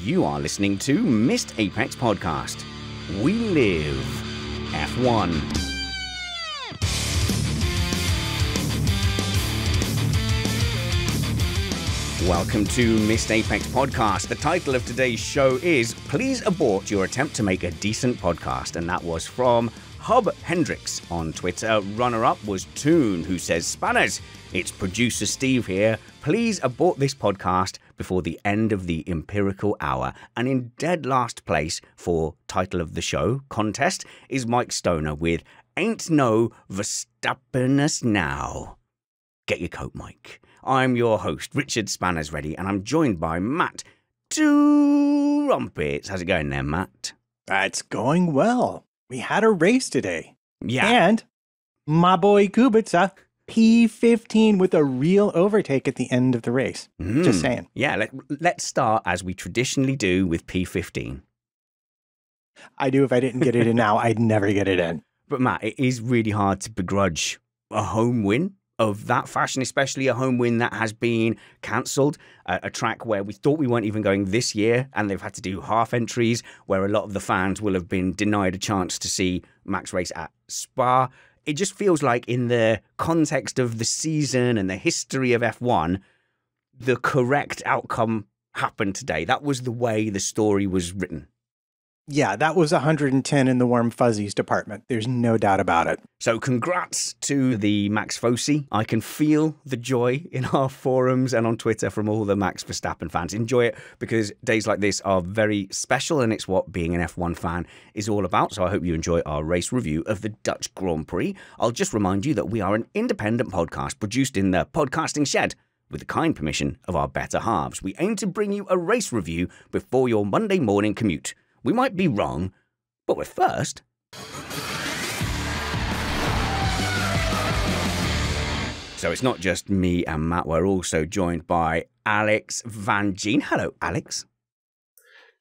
You are listening to Missed Apex Podcast. We live F1. Welcome to Missed Apex Podcast. The title of today's show is Please Abort Your Attempt to Make a Decent Podcast. And that was from Hub Hendricks on Twitter. Runner-up was Toon, who says, Spanners, it's producer Steve here. Please abort this podcast before the end of the empirical hour. And in dead last place for title of the show contest is Mike Stoner with Ain't No Verstappen Now. Get your coat, Mike. I'm your host, Richard Spanners Ready, and I'm joined by Matt Trumpets. How's it going there, Matt? It's going well. We had a race today. Yeah. And my boy Kubica, P15 with a real overtake at the end of the race. Just saying. Yeah, let's start as we traditionally do with P15. I do. If I didn't get it in now, I'd never get it in. But Matt, it is really hard to begrudge a home win of that fashion, especially a home win that has been cancelled, a track where we thought we weren't even going this year, and they've had to do half entries, where a lot of the fans will have been denied a chance to see Max race at Spa. It just feels like in the context of the season and the history of F1, the correct outcome happened today. That was the way the story was written. Yeah, that was 110 in the warm fuzzies department. There's no doubt about it. So congrats to the Max Fosi. I can feel the joy in our forums and on Twitter from all the Max Verstappen fans. Enjoy it because days like this are very special and it's what being an F1 fan is all about. So I hope you enjoy our race review of the Dutch Grand Prix. I'll just remind you that we are an independent podcast produced in the podcasting shed with the kind permission of our better halves. We aim to bring you a race review before your Monday morning commute. We might be wrong, but we're first. So it's not just me and Matt. We're also joined by Alex Vangeen. Hello, Alex.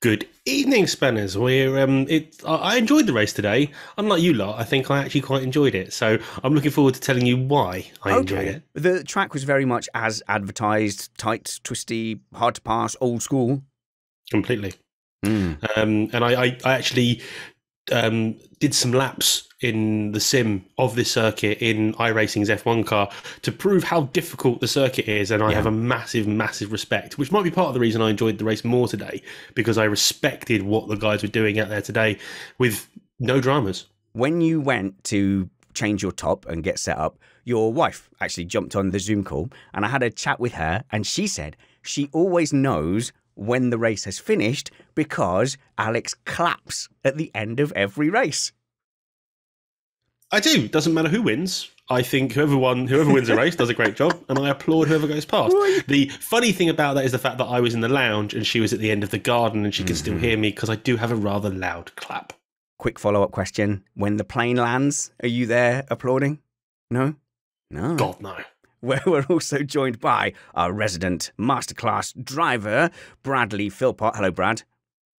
Good evening, Spanners. I enjoyed the race today. Unlike you lot, I think I actually quite enjoyed it. So I'm looking forward to telling you why I enjoyed it. The track was very much as advertised, tight, twisty, hard to pass, old school. Completely. And I actually did some laps in the sim of this circuit in iRacing's F1 car to prove how difficult the circuit is, and I have a massive, massive respect, which might be part of the reason I enjoyed the race more today, because I respected what the guys were doing out there today with no dramas. When you went to change your top and get set up, your wife actually jumped on the Zoom call, and I had a chat with her, and she said she always knows when the race has finished because Alex claps at the end of every race. I do. Doesn't matter who wins. I think whoever wins a race does a great job, and I applaud whoever goes past. The funny thing about that is the fact that I was in the lounge and she was at the end of the garden and she can still hear me because I do have a rather loud clap. Quick follow-up question. When the plane lands, are you there applauding? No? No. God, no. Where we're also joined by our resident masterclass driver, Bradley Philpot. Hello, Brad.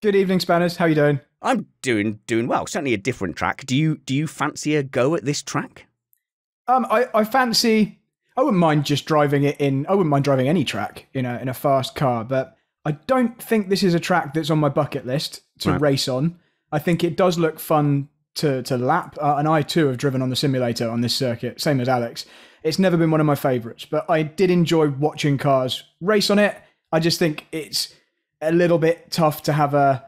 Good evening, Spanners. How are you doing? I'm doing well. Certainly a different track. Do you fancy a go at this track? I fancy. I wouldn't mind just driving it in. I wouldn't mind driving any track in a fast car, but I don't think this is a track that's on my bucket list to race on. I think it does look fun to lap, and I too have driven on the simulator on this circuit, same as Alex. It's never been one of my favourites, but I did enjoy watching cars race on it. I just think it's a little bit tough to have an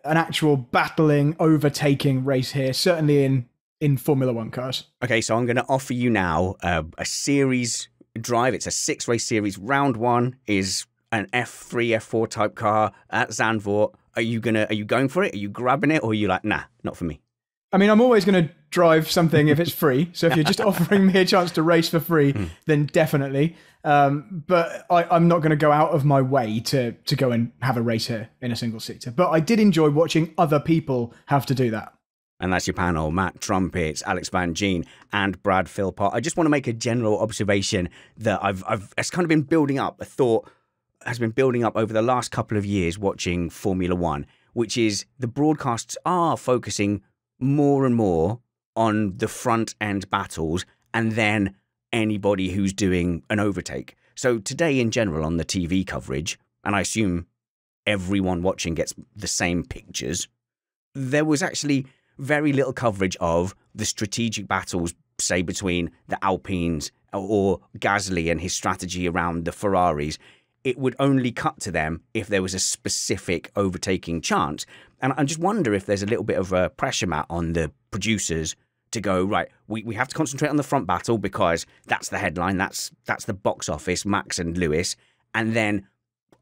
actual battling, overtaking race here, certainly in Formula One cars. Okay, so I'm going to offer you now a series drive. It's a 6-race series. Round 1 is an F3, F4 type car at Zandvoort. Are you going for it? Are you grabbing it? Or are you like, nah, not for me? I mean, I'm always going to drive something if it's free. So if you're just offering me a chance to race for free, then definitely. But I'm not going to go out of my way to go and have a race here in a single-seater. But I did enjoy watching other people have to do that. And that's your panel, Matt Trumpets, Alex Vangeen, and Brad Philpot. I just want to make a general observation that it's kind of been building up. A thought has been building up over the last couple of years watching Formula One, which is the broadcasts are focusing more and more on the front end battles and then anybody who's doing an overtake. So today in general on the TV coverage, and I assume everyone watching gets the same pictures, there was actually very little coverage of the strategic battles, say, between the Alpines or Gasly and his strategy around the Ferraris. It would only cut to them if there was a specific overtaking chance. And I just wonder if there's a little bit of a pressure mat on the producers to go, right, we have to concentrate on the front battle because that's the headline, that's the box office, Max and Lewis, and then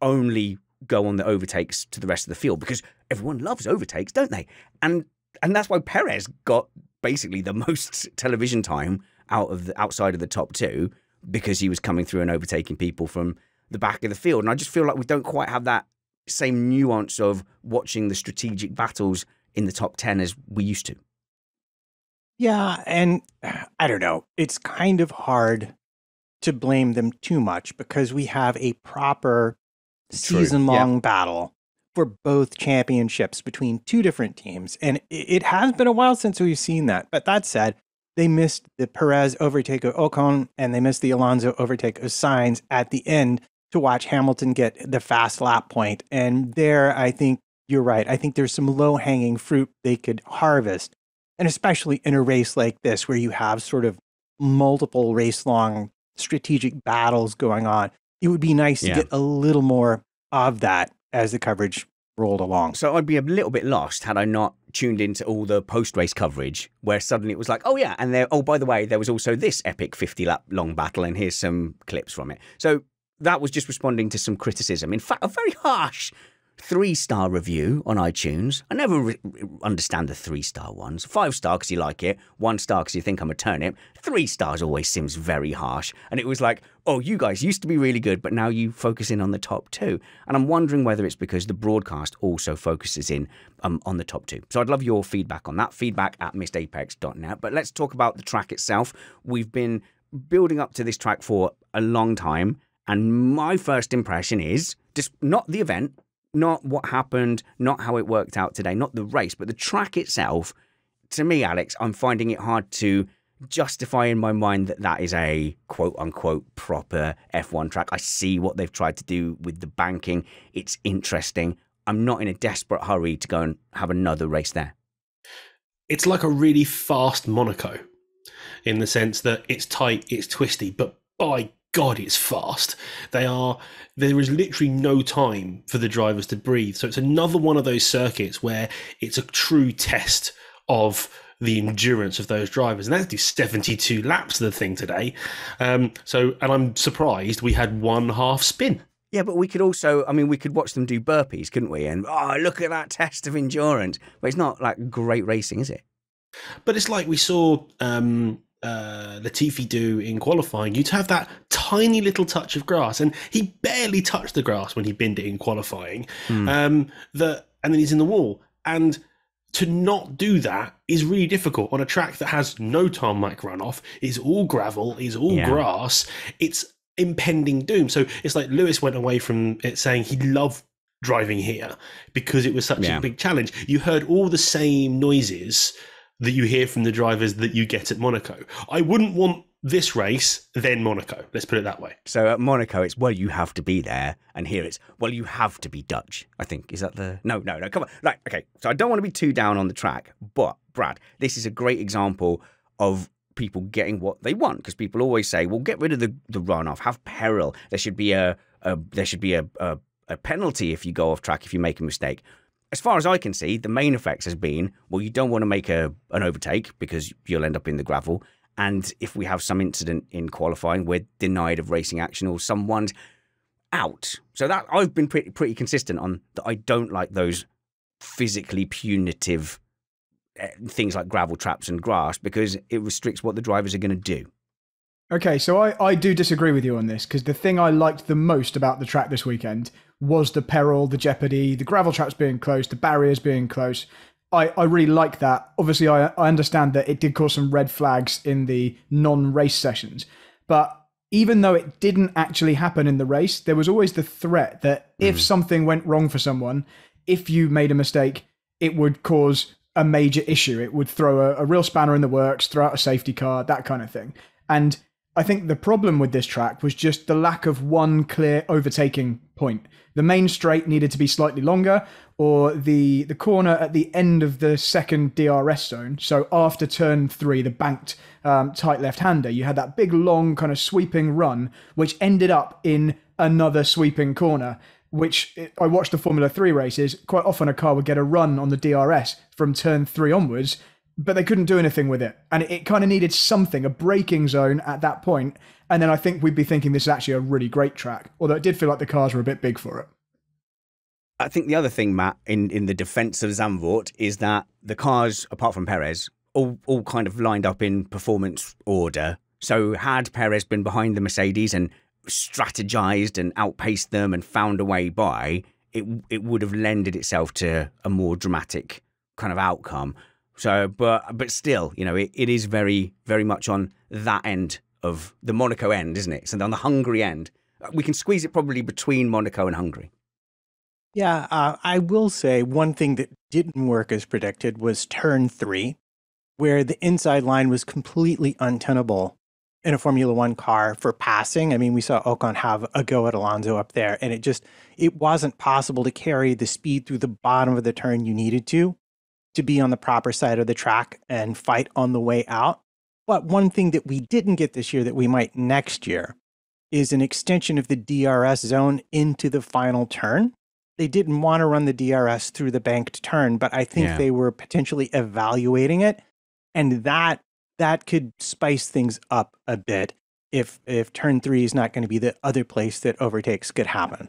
only go on the overtakes to the rest of the field, because everyone loves overtakes, don't they? And that's why Perez got basically the most television time outside of the top two, because he was coming through and overtaking people from the back of the field. And I just feel like we don't quite have that same nuance of watching the strategic battles in the top 10 as we used to. Yeah, and I don't know. It's kind of hard to blame them too much because we have a proper season-long battle for both championships between two different teams. And it has been a while since we've seen that. But that said, they missed the Perez overtake of Ocon and they missed the Alonso overtake of Sainz at the end to watch Hamilton get the fast lap point. And there, I think you're right. I think there's some low-hanging fruit they could harvest. And especially in a race like this, where you have sort of multiple race-long strategic battles going on, it would be nice to get a little more of that as the coverage rolled along. So I'd be a little bit lost had I not tuned into all the post-race coverage, where suddenly it was like, oh yeah, and by the way, there was also this epic 50-lap long battle, and here's some clips from it. So that was just responding to some criticism. In fact, a very harsh 3-star review on iTunes. I never understand the 3-star ones. 5-star because you like it, 1-star because you think I'm a turnip. 3 stars always seems very harsh. And it was like, oh, you guys used to be really good, but now you focus in on the top 2. And I'm wondering whether it's because the broadcast also focuses in on the top 2. So I'd love your feedback on that. feedback@missedapex.net. But let's talk about the track itself. We've been building up to this track for a long time. And my first impression is just not the event, not what happened, not how it worked out today, not the race, but the track itself. To me, Alex, I'm finding it hard to justify in my mind that is a quote-unquote proper F1 track. I see what they've tried to do with the banking. It's interesting. I'm not in a desperate hurry to go and have another race there. It's like a really fast Monaco in the sense that it's tight, it's twisty, but by God, it's fast. There is literally no time for the drivers to breathe. So it's another one of those circuits where it's a true test of the endurance of those drivers. And they do 72 laps of the thing today. And I'm surprised we had 1 half spin. Yeah, but we could also, we could watch them do burpees, couldn't we? And, look at that test of endurance. But it's not like great racing, is it? But it's like we saw Latifi do in qualifying. You'd have that tiny little touch of grass, and he barely touched the grass when he binned it in qualifying. And then he's in the wall, and to not do that is really difficult on a track that has no tarmac runoff. It's all gravel, it's all grass. It's impending doom. So it's like Lewis went away from it saying he loved driving here because it was such a big challenge. You heard all the same noises that you hear from the drivers that you get at Monaco. I wouldn't want this race, then Monaco. Let's put it that way. So at Monaco, it's, well, you have to be there. And here it's, well, you have to be Dutch, I think. Is that the... No, come on. Right, okay. So I don't want to be too down on the track. But, Brad, this is a great example of people getting what they want. Because people always say, well, get rid of the runoff. Have peril. There should be a penalty if you go off track, if you make a mistake. As far as I can see, the main effects has been, well, you don't want to make an overtake because you'll end up in the gravel. And if we have some incident in qualifying, we're denied of racing action or someone's out. So that I've been pretty consistent on that. I don't like those physically punitive things like gravel traps and grass because it restricts what the drivers are going to do. Okay, so I do disagree with you on this because the thing I liked the most about the track this weekend was the peril, the jeopardy, the gravel traps being close, the barriers being close. I really like that. Obviously, I understand that it did cause some red flags in the non-race sessions. But even though it didn't actually happen in the race, there was always the threat that if something went wrong for someone, if you made a mistake, it would cause a major issue. It would throw a real spanner in the works, throw out a safety car, that kind of thing. And I think the problem with this track was just the lack of one clear overtaking point. The main straight needed to be slightly longer, or the corner at the end of the second DRS zone. So after turn 3, the banked tight left-hander, you had that big, long kind of sweeping run, which ended up in another sweeping corner, which I watched the Formula 3 races. Quite often a car would get a run on the DRS from turn 3 onwards, but they couldn't do anything with it. And it kind of needed something, a braking zone at that point. And then I think we'd be thinking this is actually a really great track, although it did feel like the cars were a bit big for it. I think the other thing, Matt, in the defence of Zandvoort, is that the cars, apart from Perez, all kind of lined up in performance order. So had Perez been behind the Mercedes and strategized and outpaced them and found a way by, it would have lended itself to a more dramatic kind of outcome. So, but still, you know, it is very, very much on that end of the Monaco end, isn't it? So on the Hungary end, we can squeeze it probably between Monaco and Hungary. Yeah, I will say one thing that didn't work as predicted was turn 3, where the inside line was completely untenable in a Formula One car for passing. I mean, we saw Ocon have a go at Alonso up there, and it wasn't possible to carry the speed through the bottom of the turn you needed to be on the proper side of the track and fight on the way out. But one thing that we didn't get this year that we might next year is an extension of the DRS zone into the final turn. They didn't want to run the DRS through the banked turn, but I think they were potentially evaluating it. And that could spice things up a bit if turn 3 is not going to be the other place that overtakes could happen.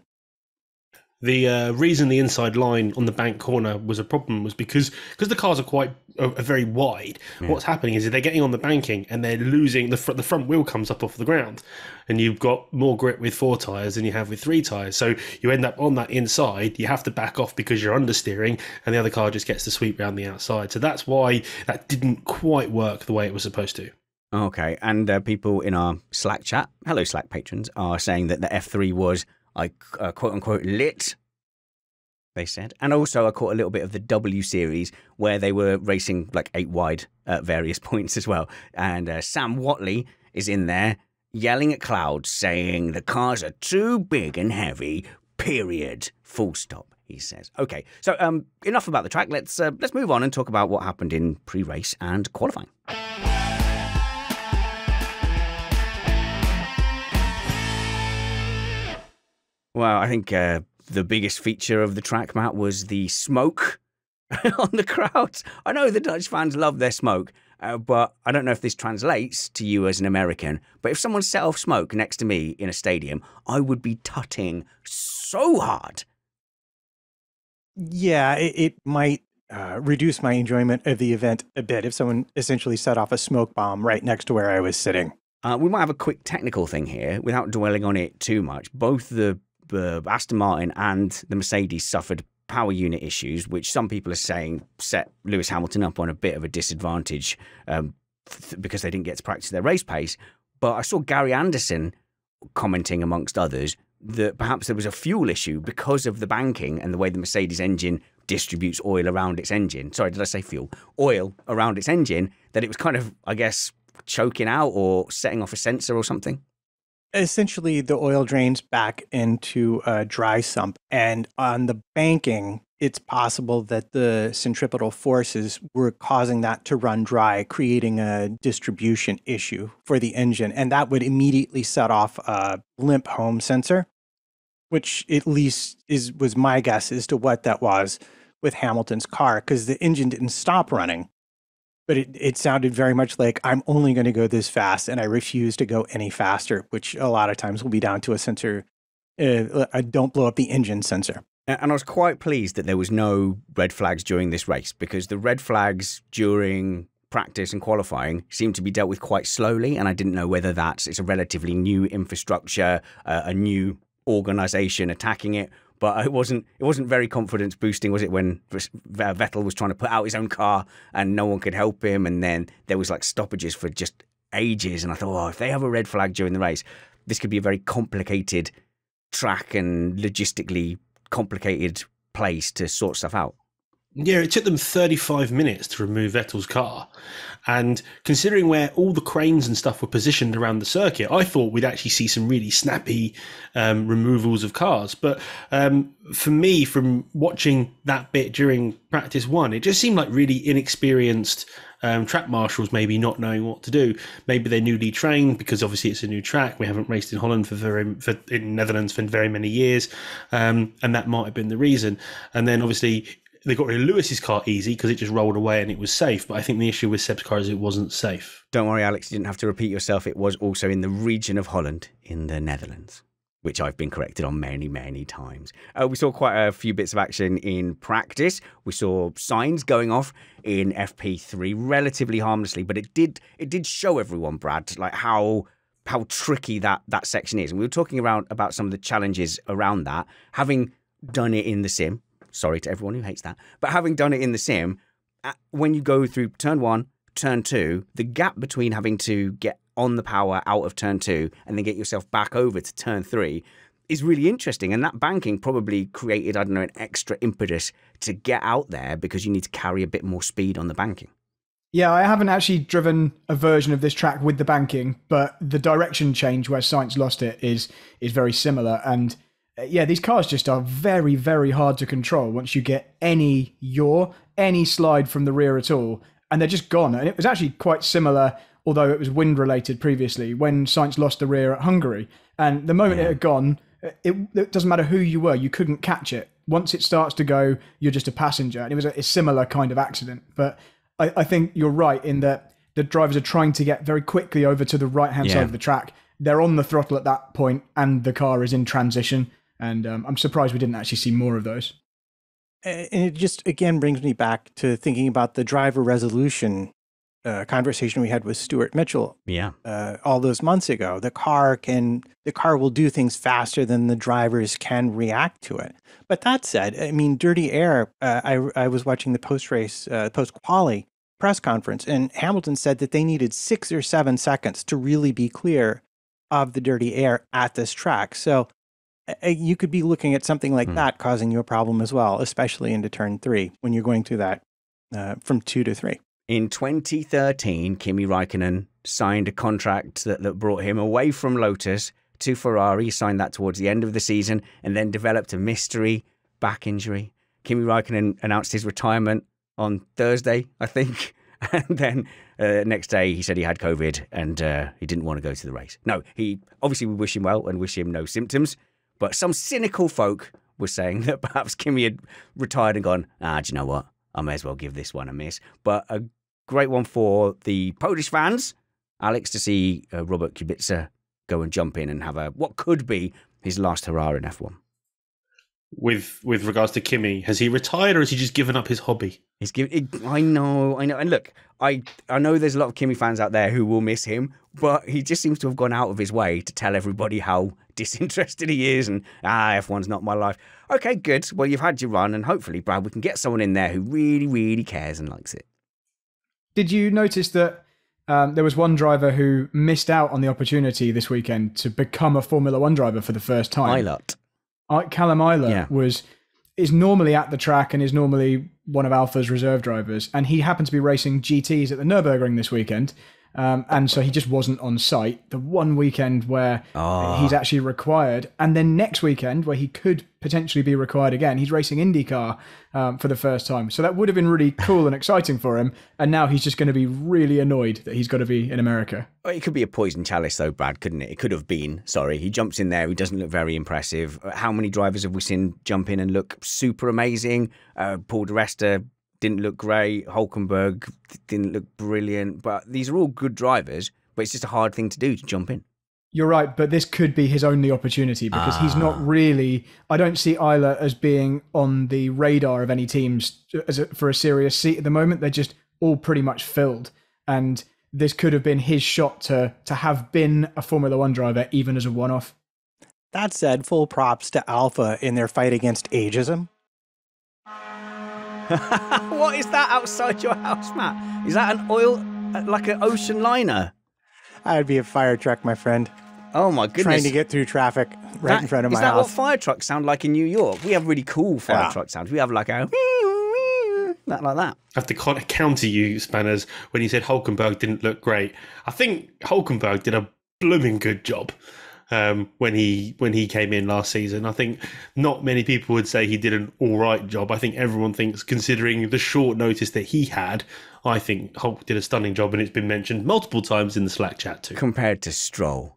The reason the inside line on the bank corner was a problem was because the cars are very wide. Yeah. What's happening is they're getting on the banking and they're losing the front wheel comes up off the ground, and you've got more grip with 4 tyres than you have with 3 tyres. So you end up on that inside. You have to back off because you're understeering, and the other car just gets to sweep around the outside. So that's why that didn't quite work the way it was supposed to. Okay, and people in our Slack chat, hello Slack patrons, are saying that the F3 was quote unquote lit, they said. And also I caught a little bit of the W series where they were racing like 8 wide at various points as well. And Sam Watley is in there yelling at clouds saying the cars are too big and heavy, period, full stop, he says. Okay, so enough about the track. Let's move on and talk about what happened in pre-race and qualifying. Well, I think the biggest feature of the track, Matt, was the smoke on the crowds. I know the Dutch fans love their smoke, but I don't know if this translates to you as an American. But if someone set off smoke next to me in a stadium, I would be tutting so hard. Yeah, it might reduce my enjoyment of the event a bit if someone essentially set off a smoke bomb right next to where I was sitting. We might have a quick technical thing here without dwelling on it too much. Both the Aston Martin and the Mercedes suffered power unit issues, which some people are saying set Lewis Hamilton up on a bit of a disadvantage because they didn't get to practice their race pace. But I saw Gary Anderson commenting, amongst others, that perhaps there was a fuel issue because of the banking and the way the Mercedes engine distributes oil around its engine. Sorry, did I say fuel? Oil around its engine, that it was kind of, I guess, choking out or setting off a sensor or something. Essentially, the oil drains back into a dry sump, and on the banking, it's possible that the centripetal forces were causing that to run dry, creating a distribution issue for the engine, and that would immediately set off a limp home sensor, which at least was my guess as to what that was with Hamilton's car, because the engine didn't stop running. But it sounded very much like I'm only going to go this fast and I refuse to go any faster, which a lot of times will be down to a sensor, don't blow up the engine sensor. And I was quite pleased that there was no red flags during this race, because the red flags during practice and qualifying seemed to be dealt with quite slowly. And I didn't know whether it's a relatively new infrastructure, a new organization attacking it. But it wasn't very confidence boosting, was it, when Vettel was trying to put out his own car and no one could help him, and then there was like stoppages for just ages. And I thought, if they have a red flag during the race, this could be a very complicated track and logistically complicated place to sort stuff out. Yeah, it took them 35 minutes to remove Vettel's car. And considering where all the cranes and stuff were positioned around the circuit, I thought we'd actually see some really snappy removals of cars. But for me, from watching that bit during practice one, it just seemed like really inexperienced track marshals maybe not knowing what to do. Maybe they're newly trained because obviously it's a new track. We haven't raced in Holland in Netherlands for very many years. And that might have been the reason. And then obviously they got rid of Lewis's car easy because it just rolled away and it was safe. But I think the issue with Seb's car is it wasn't safe. Don't worry, Alex, you didn't have to repeat yourself. It was also in the region of Holland in the Netherlands, which I've been corrected on many, many times. We saw quite a few bits of action in practice. We saw signs going off in FP3 relatively harmlessly, but it did show everyone, Brad, like how tricky that section is. And we were talking about some of the challenges around that, having done it in the sim. Sorry to everyone who hates that. But having done it in the sim, when you go through turn 1, turn 2, the gap between having to get on the power out of turn 2 and then get yourself back over to turn 3 is really interesting. And that banking probably created, I don't know, an extra impetus to get out there because you need to carry a bit more speed on the banking. Yeah, I haven't actually driven a version of this track with the banking, but the direction change where Sainz lost it is very similar. And yeah, these cars just are very, very hard to control once you get any slide from the rear at all, and they're just gone. And it was actually quite similar, although it was wind related previously, when Sainz lost the rear at Hungary. And the moment it had gone, it doesn't matter who you were, you couldn't catch it. Once it starts to go, you're just a passenger. And it was a similar kind of accident. But I think you're right in that the drivers are trying to get very quickly over to the right-hand side of the track. They're on the throttle at that point, and the car is in transition. And I'm surprised we didn't actually see more of those. And it just, again, brings me back to thinking about the driver resolution conversation we had with Stuart Mitchell all those months ago. The car will do things faster than the drivers can react to it. But that said, I mean, dirty air, I was watching the post-race, post-quali press conference, and Hamilton said that they needed 6 or 7 seconds to really be clear of the dirty air at this track. So you could be looking at something like that causing you a problem as well, especially into turn 3 when you're going through that from 2 to 3. In 2013, Kimi Räikkönen signed a contract that brought him away from Lotus to Ferrari. He signed that towards the end of the season and then developed a mystery back injury. Kimi Räikkönen announced his retirement on Thursday, I think. And then next day he said he had COVID and he didn't want to go to the race. No, we wish him well and wish him no symptoms. But some cynical folk were saying that perhaps Kimi had retired and gone, do you know what? I may as well give this one a miss. But a great one for the Polish fans, Alex, to see Robert Kubica go and jump in and have what could be his last hurrah in F1. With regards to Kimi, has he retired or has he just given up his hobby? I know. And look, I know there's a lot of Kimi fans out there who will miss him, but he just seems to have gone out of his way to tell everybody how disinterested he is and, F1's not my life. Okay, good. Well, you've had your run and hopefully, Brad, we can get someone in there who really, really cares and likes it. Did you notice that there was one driver who missed out on the opportunity this weekend to become a Formula One driver for the first time? Callum Eilert is normally at the track and is normally one of Alpha's reserve drivers, and he happened to be racing GTs at the Nürburgring this weekend, and so he just wasn't on site. The one weekend where he's actually required, and then next weekend where he could potentially be required again, he's racing IndyCar for the first time. So that would have been really cool and exciting for him, and now he's just going to be really annoyed that he's got to be in America. It could be a poison chalice though, Brad, couldn't it? It could have been. Sorry, he jumps in there, he doesn't look very impressive. How many drivers have we seen jump in and look super amazing? Paul di Resta didn't look great. Hulkenberg didn't look brilliant. But these are all good drivers, but it's just a hard thing to do to jump in. You're right, but this could be his only opportunity because he's not really... I don't see Eilert as being on the radar of any teams for a serious seat at the moment. They're just all pretty much filled. And this could have been his shot to have been a Formula One driver, even as a one-off. That said, full props to Alpha in their fight against ageism. What is that outside your house, Matt? Is that an oil, like an ocean liner? I'd be a fire truck, my friend. Oh my goodness. Trying to get through traffic in front of my house. Is that what fire trucks sound like in New York? We have really cool fire truck sounds. We have like a... That like that. I have to counter you, Spanners, when you said Hulkenberg didn't look great. I think Hulkenberg did a blooming good job when he came in last season. I think not many people would say he did an all right job. I think everyone thinks, considering the short notice that he had, I think Hulk did a stunning job, and it's been mentioned multiple times in the Slack chat too. Compared to Stroll.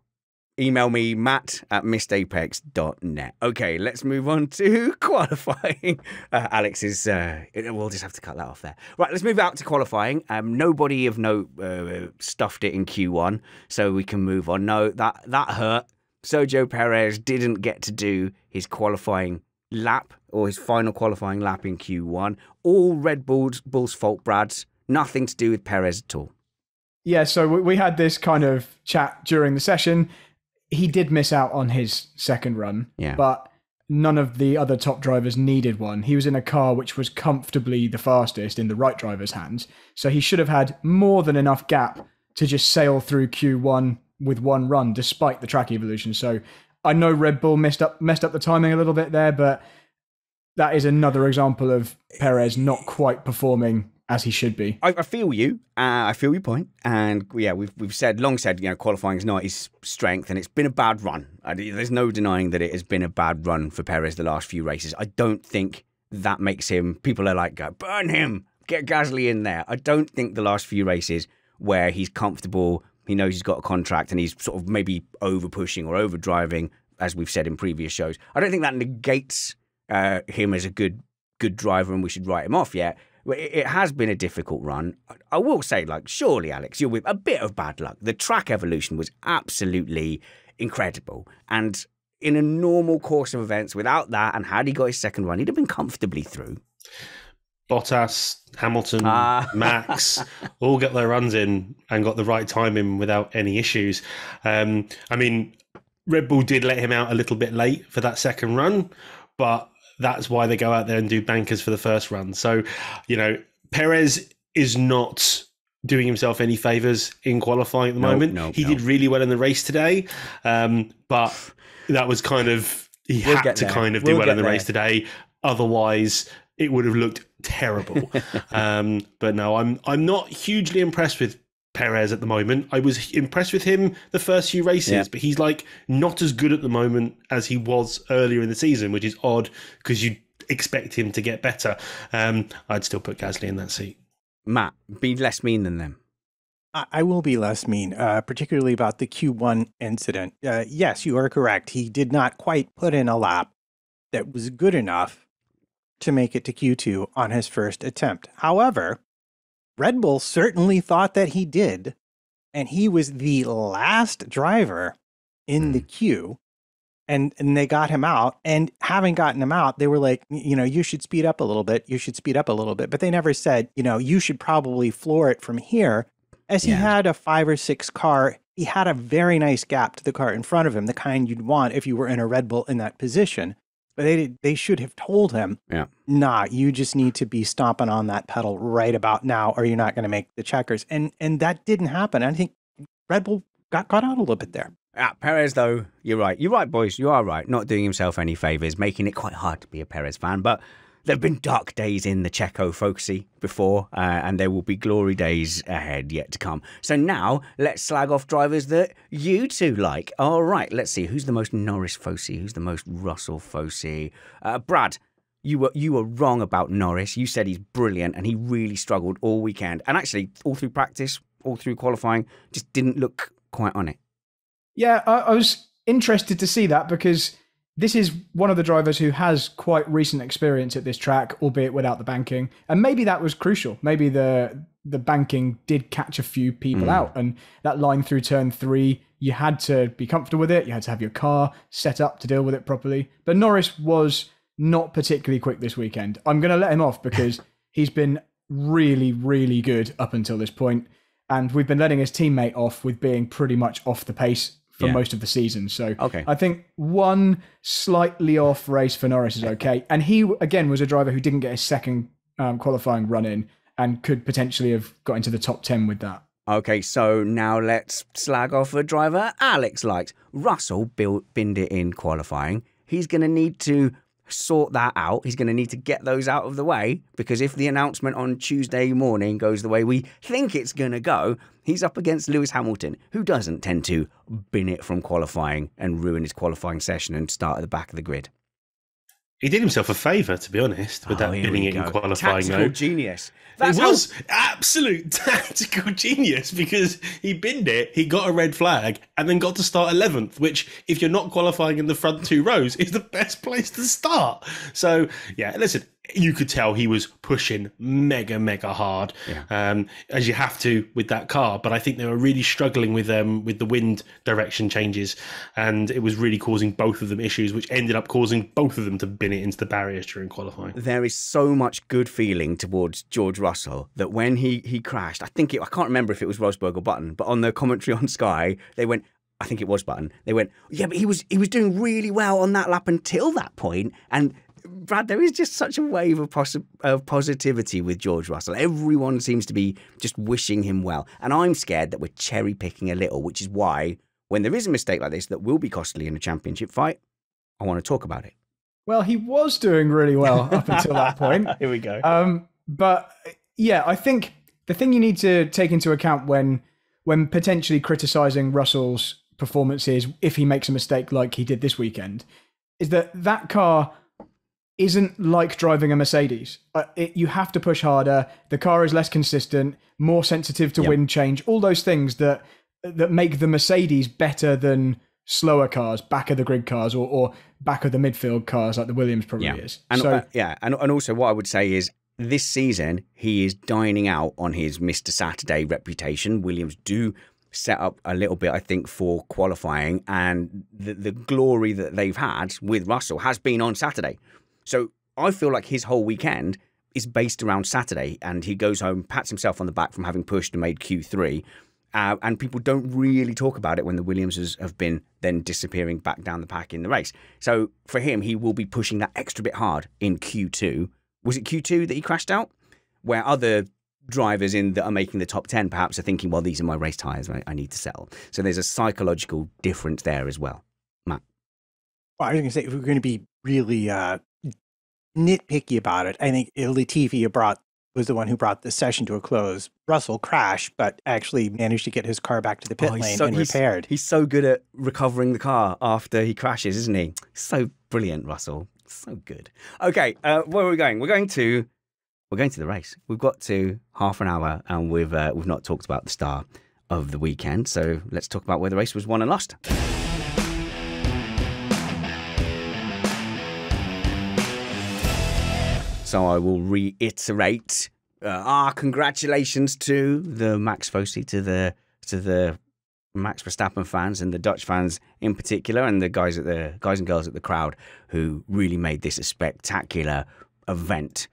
Email me, matt@missedapex.net. Okay, let's move on to qualifying. Alex is... we'll just have to cut that off there. Right, let's move out to qualifying. Nobody of note stuffed it in Q1, so we can move on. No, that hurt. Sergio Perez didn't get to do his qualifying lap, or his final qualifying lap in Q1. All Red Bull's fault, Brad's. Nothing to do with Perez at all. Yeah, so we had this kind of chat during the session. He did miss out on his second run, but none of the other top drivers needed one. He was in a car which was comfortably the fastest in the right driver's hands, so he should have had more than enough gap to just sail through Q1 with one run, despite the track evolution. So I know Red Bull messed up the timing a little bit there, but that is another example of Perez not quite performing as he should be. I feel you. I feel your point. And yeah, we've long said, qualifying is not his strength, and it's been a bad run. There's no denying that it has been a bad run for Perez the last few races. I don't think that makes him, people are like, burn him, get Gasly in there. I don't think the last few races where he's comfortable, he knows he's got a contract, and he's sort of maybe over pushing or over driving, as we've said in previous shows. I don't think that negates him as a good driver, and we should write him off yet. It has been a difficult run. I will say, surely, Alex, you're with a bit of bad luck. The track evolution was absolutely incredible. And in a normal course of events, without that, and had he got his second run, he'd have been comfortably through. Bottas, Hamilton, Max, all got their runs in and got the right time in without any issues. Red Bull did let him out a little bit late for that second run, but that's why they go out there and do bankers for the first run. So, Perez is not doing himself any favours in qualifying at the moment. He did really well in the race today, but that was kind of, he had to kind of do well in the race today. Otherwise, it would have looked terrible. But no, I'm not hugely impressed with Perez at the moment. I was impressed with him the first few races, but he's not as good at the moment as he was earlier in the season, which is odd because you expect him to get better. I'd still put Gasly in that seat. Matt, be less mean than them. I will be less mean, particularly about the Q1 incident. Yes, you are correct. He did not quite put in a lap that was good enough to make it to Q2 on his first attempt. However, Red Bull certainly thought that he did, and he was the last driver in the queue, and they got him out, and having gotten him out, they were like, you should speed up a little bit, but they never said, you should probably floor it from here, as he had a 5 or 6 car, he had a very nice gap to the car in front of him, the kind you'd want if you were in a Red Bull in that position. But they should have told him, nah, you just need to be stomping on that pedal right about now, or you're not going to make the checkers. And that didn't happen. I think Red Bull got out a little bit there. Perez, though, you're right. You're right, boys. You are right. Not doing himself any favours, making it quite hard to be a Perez fan. But there have been dark days in the Checo folksy before, and there will be glory days ahead yet to come. So now, let's slag off drivers that you two like. All right, let's see. Who's the most Norris foci? Who's the most Russell foci? Brad, you were wrong about Norris. You said he's brilliant, and he really struggled all weekend. And actually, all through practice, all through qualifying, just didn't look quite on it. Yeah, I was interested to see that because this is one of the drivers who has quite recent experience at this track, albeit without the banking. And maybe that was crucial. Maybe the banking did catch a few people out. And that line through turn 3, you had to be comfortable with it. You had to have your car set up to deal with it properly. But Norris was not particularly quick this weekend. I'm going to let him off because he's been really, really good up until this point. And we've been letting his teammate off with being pretty much off the pace for most of the season. So I think one slightly off race for Norris is okay. And he, again, was a driver who didn't get his second qualifying run in and could potentially have got into the top 10 with that. Okay, so now let's slag off a driver Alex likes. Russell binned it in qualifying. He's going to need to sort that out. He's going to need to get those out of the way, because if the announcement on Tuesday morning goes the way we think it's going to go, he's up against Lewis Hamilton, who doesn't tend to bin it from qualifying and ruin his qualifying session and start at the back of the grid. He did himself a favour, to be honest, with that binning it in qualifying. Tactical genius. It was absolute tactical genius, because he binned it, he got a red flag, and then got to start 11th, which, if you're not qualifying in the front 2 rows, is the best place to start. So, yeah, listen, you could tell he was pushing mega hard, as you have to with that car. But I think they were really struggling with the wind direction changes, and it was really causing both of them issues, which ended up causing both of them to bin it into the barriers during qualifying. There is so much good feeling towards George Russell that when he crashed, I can't remember if it was Rosberg or Button, but on the commentary on Sky, they went, I think it was Button, they went, yeah, but he was doing really well on that lap until that point. And Brad, there is just such a wave of positivity with George Russell. Everyone seems to be just wishing him well. And I'm scared that we're cherry picking a little, which is why when there is a mistake like this that will be costly in a championship fight, I want to talk about it. Well, he was doing really well up until that point. Here we go. But yeah, I think the thing you need to take into account when potentially criticising Russell's performances, if he makes a mistake like he did this weekend, is that car isn't like driving a Mercedes. You have to push harder. The car is less consistent, more sensitive to wind change, all those things that make the Mercedes better than slower cars, back of the grid cars, or back of the midfield cars like the Williams probably is. And, and also what I would say is this season he is dining out on his Mr. Saturday reputation. Williams do set up a little bit, I think, for qualifying, and the glory that they've had with Russell has been on Saturday. So I feel like his whole weekend is based around Saturday, and he goes home, pats himself on the back from having pushed and made Q3. And people don't really talk about it when the Williamses have been then disappearing back down the pack in the race. So for him, he will be pushing that extra bit hard in Q2. Was it Q2 that he crashed out? Where other drivers that are making the top 10 perhaps are thinking, well, these are my race tyres, right? I need to settle. So there's a psychological difference there as well. Matt? Well, I was going to say, if we're going to be really nitpicky about it, I think Latifi was the one who brought the session to a close. Russell crashed, but actually managed to get his car back to the pit lane and repaired. He's so good at recovering the car after he crashes, isn't he? So brilliant, Russell. So good. Okay, where are we going? We're going to the race. We've got to half an hour, and we've not talked about the star of the weekend. So let's talk about where the race was won and lost. So I will reiterate our congratulations to the Max Fossey, to the Max Verstappen fans and the Dutch fans in particular, and the guys and girls at the crowd who really made this a spectacular event.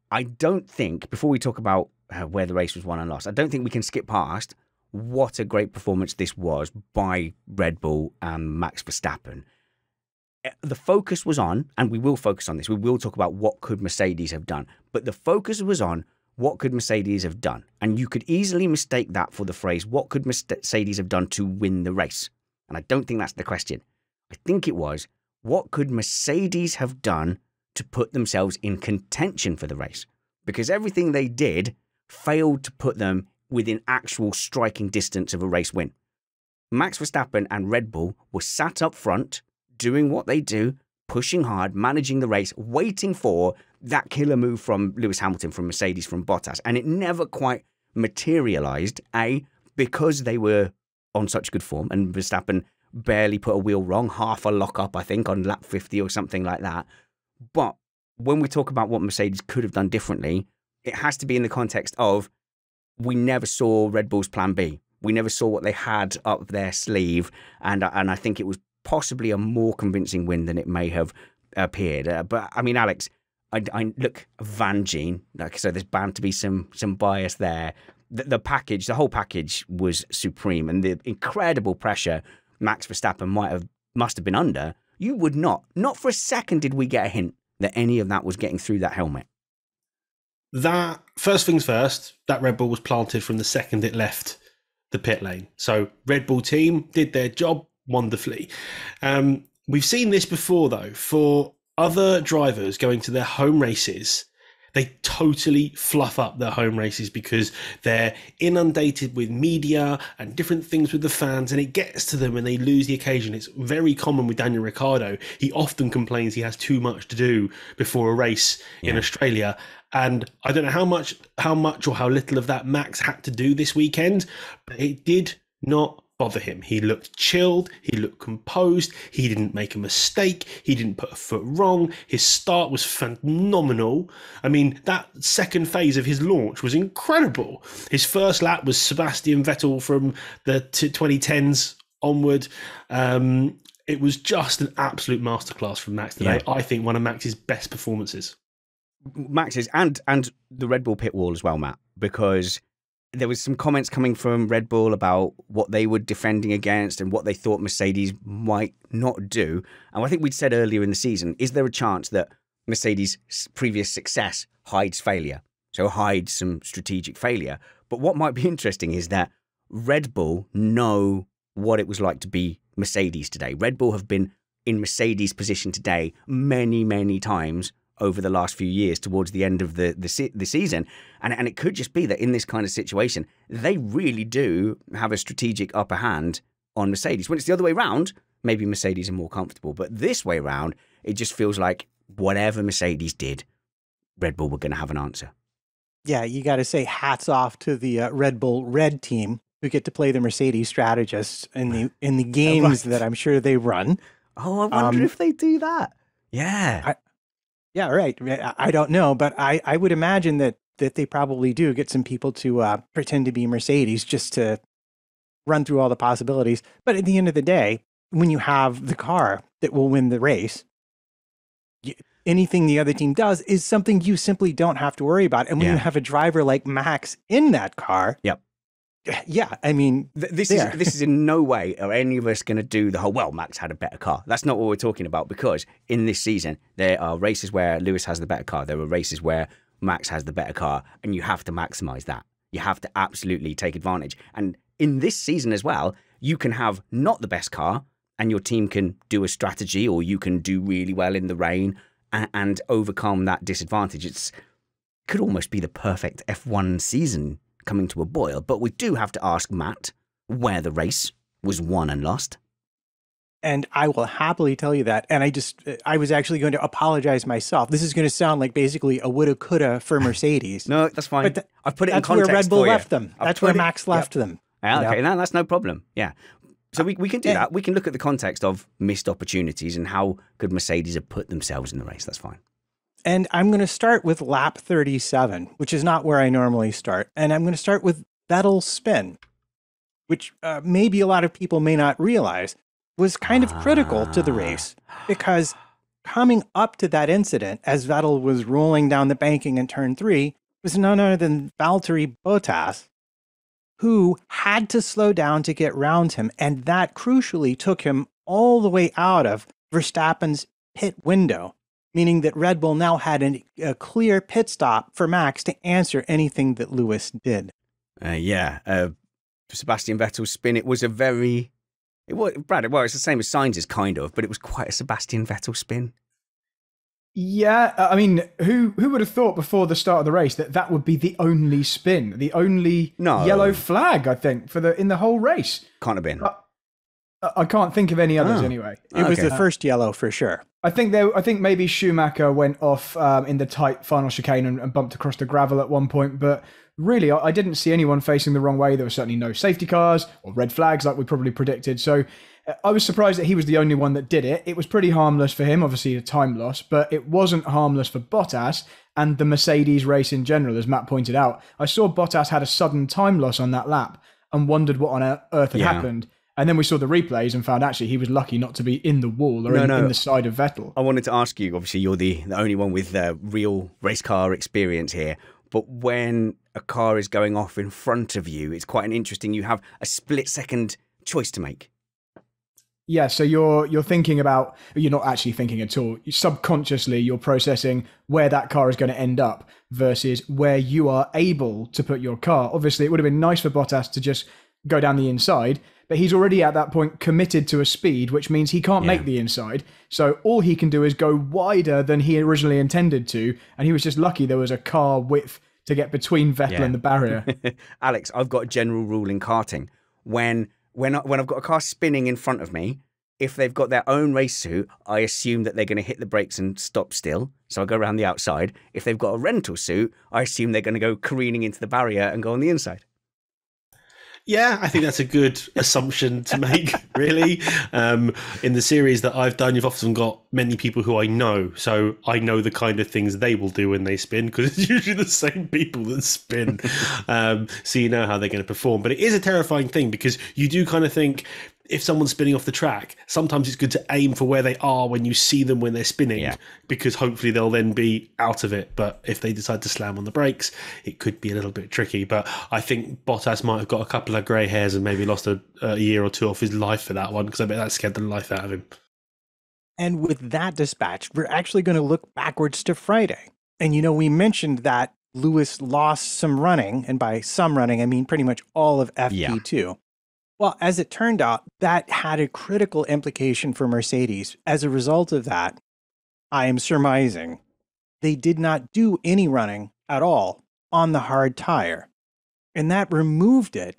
I don't think, before we talk about where the race was won and lost, I don't think we can skip past what a great performance this was by Red Bull and Max Verstappen. The focus was on, and we will focus on this, we will talk about what could Mercedes have done, but the focus was on what could Mercedes have done. And you could easily mistake that for the phrase, what could Mercedes have done to win the race? And I don't think that's the question. I think it was, what could Mercedes have done to put themselves in contention for the race? Because everything they did failed to put them within actual striking distance of a race win. Max Verstappen and Red Bull were sat up front, doing what they do, pushing hard, managing the race, waiting for that killer move from Lewis Hamilton, from Mercedes, from Bottas. And it never quite materialized, because they were on such good form, and Verstappen barely put a wheel wrong, half a lock-up, I think, on lap 50 or something like that. But when we talk about what Mercedes could have done differently, it has to be in the context of, we never saw Red Bull's plan B. We never saw what they had up their sleeve, and I think it was possibly a more convincing win than it may have appeared. But I mean, Alex, I look, Vangeen, so there's bound to be some bias there. The package, the whole package was supreme, and the incredible pressure Max Verstappen must have been under. You would not for a second did we get a hint that any of that was getting through that helmet. That, first things first, that Red Bull was planted from the second it left the pit lane. So Red Bull team did their job wonderfully. We've seen this before, though. For other drivers going to their home races, they totally fluff up their home races because they're inundated with media and different things with the fans, and it gets to them and they lose the occasion. It's very common with Daniel Ricciardo. He often complains he has too much to do before a race in Australia. And I don't know how much or how little of that Max had to do this weekend, but it did not bother him. He looked chilled, he looked composed, he didn't make a mistake, he didn't put a foot wrong, his start was phenomenal. I mean, that second phase of his launch was incredible. His first lap was Sebastian Vettel from the 2010s onward. It was just an absolute masterclass from Max today. I think one of Max's best performances. Max's and the Red Bull pit wall as well, Matt, because there was some comments coming from Red Bull about what they were defending against and what they thought Mercedes might not do. And I think we'd said earlier in the season, is there a chance that Mercedes' previous success hides failure? So hides some strategic failure. But what might be interesting is that Red Bull know what it was like to be Mercedes today. Red Bull have been in Mercedes' position today many, many times over the last few years towards the end of the season. And it could just be that in this kind of situation, they really do have a strategic upper hand on Mercedes. When it's the other way around, maybe Mercedes are more comfortable. But this way around, it just feels like whatever Mercedes did, Red Bull were going to have an answer. Yeah, you got to say hats off to the Red Bull Red team who get to play the Mercedes strategists in the games that I'm sure they run. Oh, I wonder if they do that. Yeah. Yeah, right. I don't know, but I would imagine that they probably do get some people to pretend to be Mercedes just to run through all the possibilities. But at the end of the day, when you have the car that will win the race, anything the other team does is something you simply don't have to worry about. And when you have a driver like Max in that car, yeah, I mean, this is in no way are any of us going to do the whole, well, Max had a better car. That's not what we're talking about, because in this season, there are races where Lewis has the better car. There are races where Max has the better car, and you have to maximize that. You have to absolutely take advantage. And in this season as well, you can have not the best car and your team can do a strategy, or you can do really well in the rain and overcome that disadvantage. It could almost be the perfect F1 season coming to a boil. But we do have to ask Matt where the race was won and lost. And I will happily tell you that. And I was actually going to apologize myself. This is going to sound like basically a woulda, coulda for Mercedes. No, that's fine. But I've put it in context. That's where Red Bull left them. That's where Max left them. Okay, that's no problem. Yeah. So we can do that. We can look at the context of missed opportunities and how could Mercedes have put themselves in the race. That's fine. And I'm going to start with lap 37, which is not where I normally start. And I'm going to start with Vettel's spin, which maybe a lot of people may not realize was kind of critical to the race, because coming up to that incident, as Vettel was rolling down the banking in turn 3, was none other than Valtteri Bottas, who had to slow down to get round him. And that crucially took him all the way out of Verstappen's pit window, meaning that Red Bull now had a clear pit stop for Max to answer anything that Lewis did. Sebastian Vettel's spin, it was Brad, it's the same as Sainz's kind of, but it was quite a Sebastian Vettel spin. Yeah, I mean, who would have thought before the start of the race that would be the only spin, the only yellow flag, I think, in the whole race? Can't have been. I can't think of any others anyway. It was the first yellow for sure. I think maybe Schumacher went off in the tight final chicane and bumped across the gravel at one point, but really I didn't see anyone facing the wrong way. There were certainly no safety cars or red flags like we probably predicted. So I was surprised that he was the only one that did it. It was pretty harmless for him, obviously a time loss, but it wasn't harmless for Bottas and the Mercedes race in general, as Matt pointed out. I saw Bottas had a sudden time loss on that lap and wondered what on earth had happened. And then we saw the replays and found actually he was lucky not to be in the wall or in the side of Vettel. I wanted to ask you, obviously you're the only one with real race car experience here, but when a car is going off in front of you, it's quite you have a split-second choice to make. Yeah, so you're thinking about, you're not actually thinking at all. Subconsciously, you're processing where that car is going to end up versus where you are able to put your car. Obviously, it would have been nice for Bottas to just go down the inside, but he's already at that point committed to a speed, which means he can't make the inside. So all he can do is go wider than he originally intended to, and he was just lucky there was a car width to get between Vettel and the barrier. Alex, I've got a general rule in karting. When I've got a car spinning in front of me, if they've got their own race suit, I assume that they're going to hit the brakes and stop still. So I go around the outside. If they've got a rental suit, I assume they're going to go careening into the barrier and go on the inside. Yeah, I think that's a good assumption to make, really. In the series that I've done, you've often got many people who I know. So I know the kind of things they will do when they spin, because it's usually the same people that spin. So you know how they're going to perform. But it is a terrifying thing, because you do kind of think, if someone's spinning off the track, sometimes it's good to aim for where they are when you see them when they're spinning, because hopefully they'll then be out of it. But if they decide to slam on the brakes, it could be a little bit tricky. But I think Bottas might have got a couple of grey hairs and maybe lost a year or two off his life for that one, because I bet that scared the life out of him. And with that dispatch, we're actually going to look backwards to Friday. And, we mentioned that Lewis lost some running, and by some running, I mean pretty much all of FP2. Well, as it turned out, that had a critical implication for Mercedes. As a result of that, I am surmising they did not do any running at all on the hard tire. And that removed it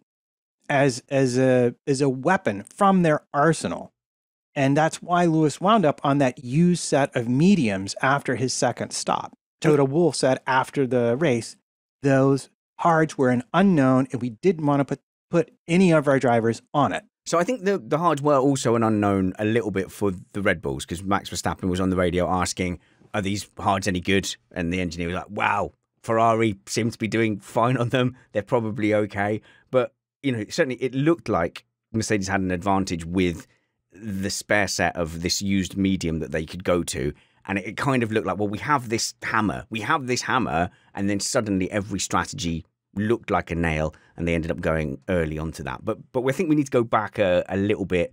as a weapon from their arsenal. And that's why Lewis wound up on that used set of mediums after his second stop. Toto Wolff said after the race, those hards were an unknown and we didn't want to put any of our drivers on it. So I think the hards were also an unknown a little bit for the Red Bulls, because Max Verstappen was on the radio asking, are these hards any good? And the engineer was like, wow, Ferrari seems to be doing fine on them. They're probably okay. But, certainly it looked like Mercedes had an advantage with the spare set of this used medium that they could go to. And it kind of looked like, well, we have this hammer. And then suddenly every strategy looked like a nail, and they ended up going early onto that. But I think we need to go back a little bit.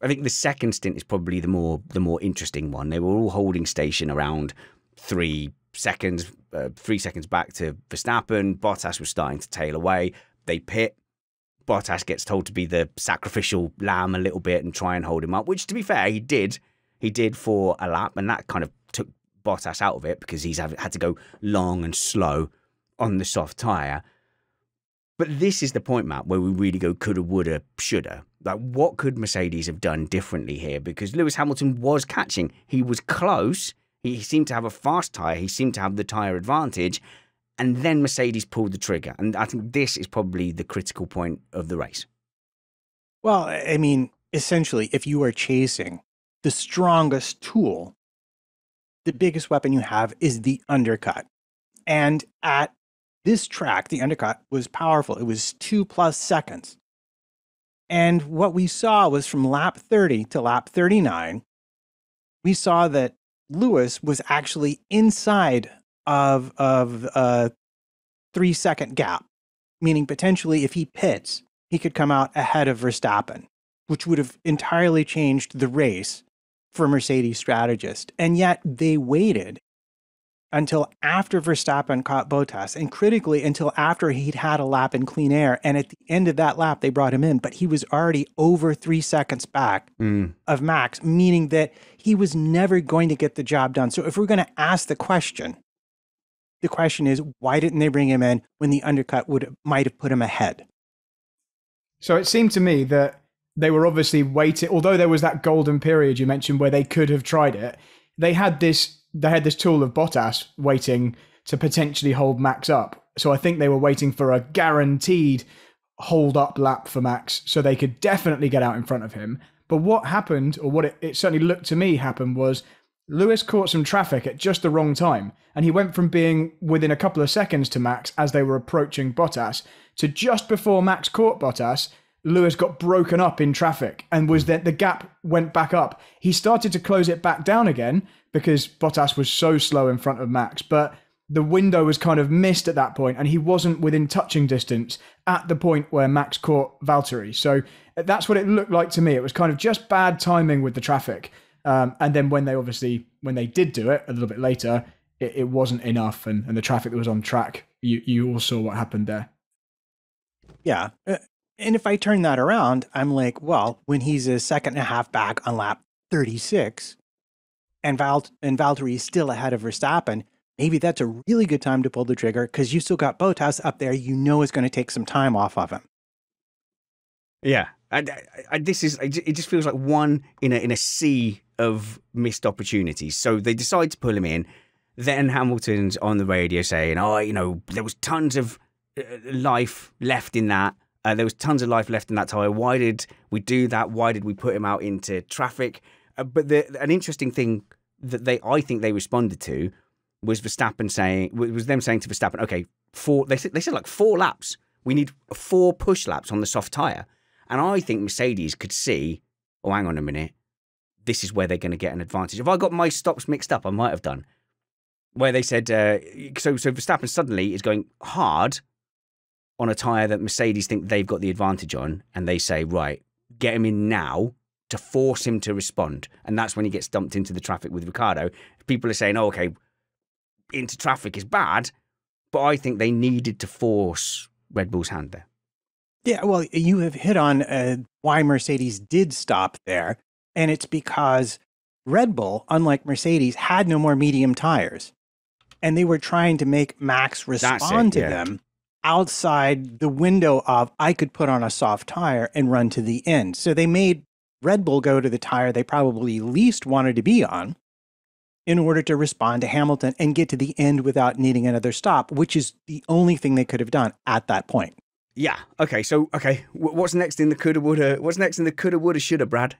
I think the second stint is probably the more interesting one. They were all holding station around 3 seconds back to Verstappen. Bottas was starting to tail away. They pit. Bottas gets told to be the sacrificial lamb a little bit and try and hold him up, which, to be fair, he did. He did for a lap, and that kind of took Bottas out of it, because he's had to go long and slow on the soft tyre. But this is the point, Matt, where we really go coulda, woulda, shoulda. Like, what could Mercedes have done differently here? Because Lewis Hamilton was catching. He was close. He seemed to have a fast tyre. He seemed to have the tyre advantage. And then Mercedes pulled the trigger. And I think this is probably the critical point of the race. Well, I mean, essentially, if you are chasing the strongest tool, the biggest weapon you have is the undercut. And at this track, the undercut was powerful. It was 2+ seconds. And what we saw was from lap 30 to lap 39, we saw that Lewis was actually inside of a 3-second gap, meaning potentially if he pits, he could come out ahead of Verstappen, which would have entirely changed the race for Mercedes strategists. And yet they waited until after Verstappen caught Bottas, and critically until after he'd had a lap in clean air. And at the end of that lap, they brought him in, but he was already over 3 seconds back of Max, meaning that he was never going to get the job done. So if we're going to ask the question is, why didn't they bring him in when the undercut might have put him ahead? So it seemed to me that they were obviously waiting, although there was that golden period you mentioned where they could have tried it. They had this tool of Bottas waiting to potentially hold Max up. So I think they were waiting for a guaranteed hold up lap for Max so they could definitely get out in front of him. But what happened, or what it certainly looked to me happened, was Lewis caught some traffic at just the wrong time. And he went from being within a couple of seconds to Max as they were approaching Bottas to just before Max caught Bottas, Lewis got broken up in traffic and the gap went back up. He started to close it back down again because Bottas was so slow in front of Max, but the window was kind of missed at that point and he wasn't within touching distance at the point where Max caught Valtteri. So that's what it looked like to me. It was kind of just bad timing with the traffic. And then when they did do it a little bit later, it wasn't enough. And the traffic that was on track, you all saw what happened there. Yeah. And if I turn that around, I'm like, well, when he's a second and a half back on lap 36 and Valtteri is still ahead of Verstappen, maybe that's a really good time to pull the trigger because you still got Bottas up there. You know it's going to take some time off of him. Yeah. It just feels like one in a sea of missed opportunities. So they decide to pull him in. Then Hamilton's on the radio saying, oh, there was tons of life left in that. There was tons of life left in that tyre. Why did we do that? Why did we put him out into traffic? But an interesting thing that I think they responded to was them saying to Verstappen, okay, they said like 4 laps. We need 4 push laps on the soft tyre. And I think Mercedes could see, oh, hang on a minute, this is where they're going to get an advantage. Have I got my stops mixed up? I might have done. Where they said, so Verstappen suddenly is going hard on a tyre that Mercedes think they've got the advantage on, and they say, right, get him in now to force him to respond. And that's when he gets dumped into the traffic with Ricciardo. People are saying, oh, okay, into traffic is bad, but I think they needed to force Red Bull's hand there. Yeah, well, you have hit on why Mercedes did stop there, and it's because Red Bull, unlike Mercedes, had no more medium tires, and they were trying to make Max respond to them outside the window of, I could put on a soft tire and run to the end. So they made Red Bull go to the tire they probably least wanted to be on in order to respond to Hamilton and get to the end without needing another stop, which is the only thing they could have done at that point. Yeah. Okay. So, what's next in the coulda, woulda? What's next in the coulda, woulda, shoulda, Brad?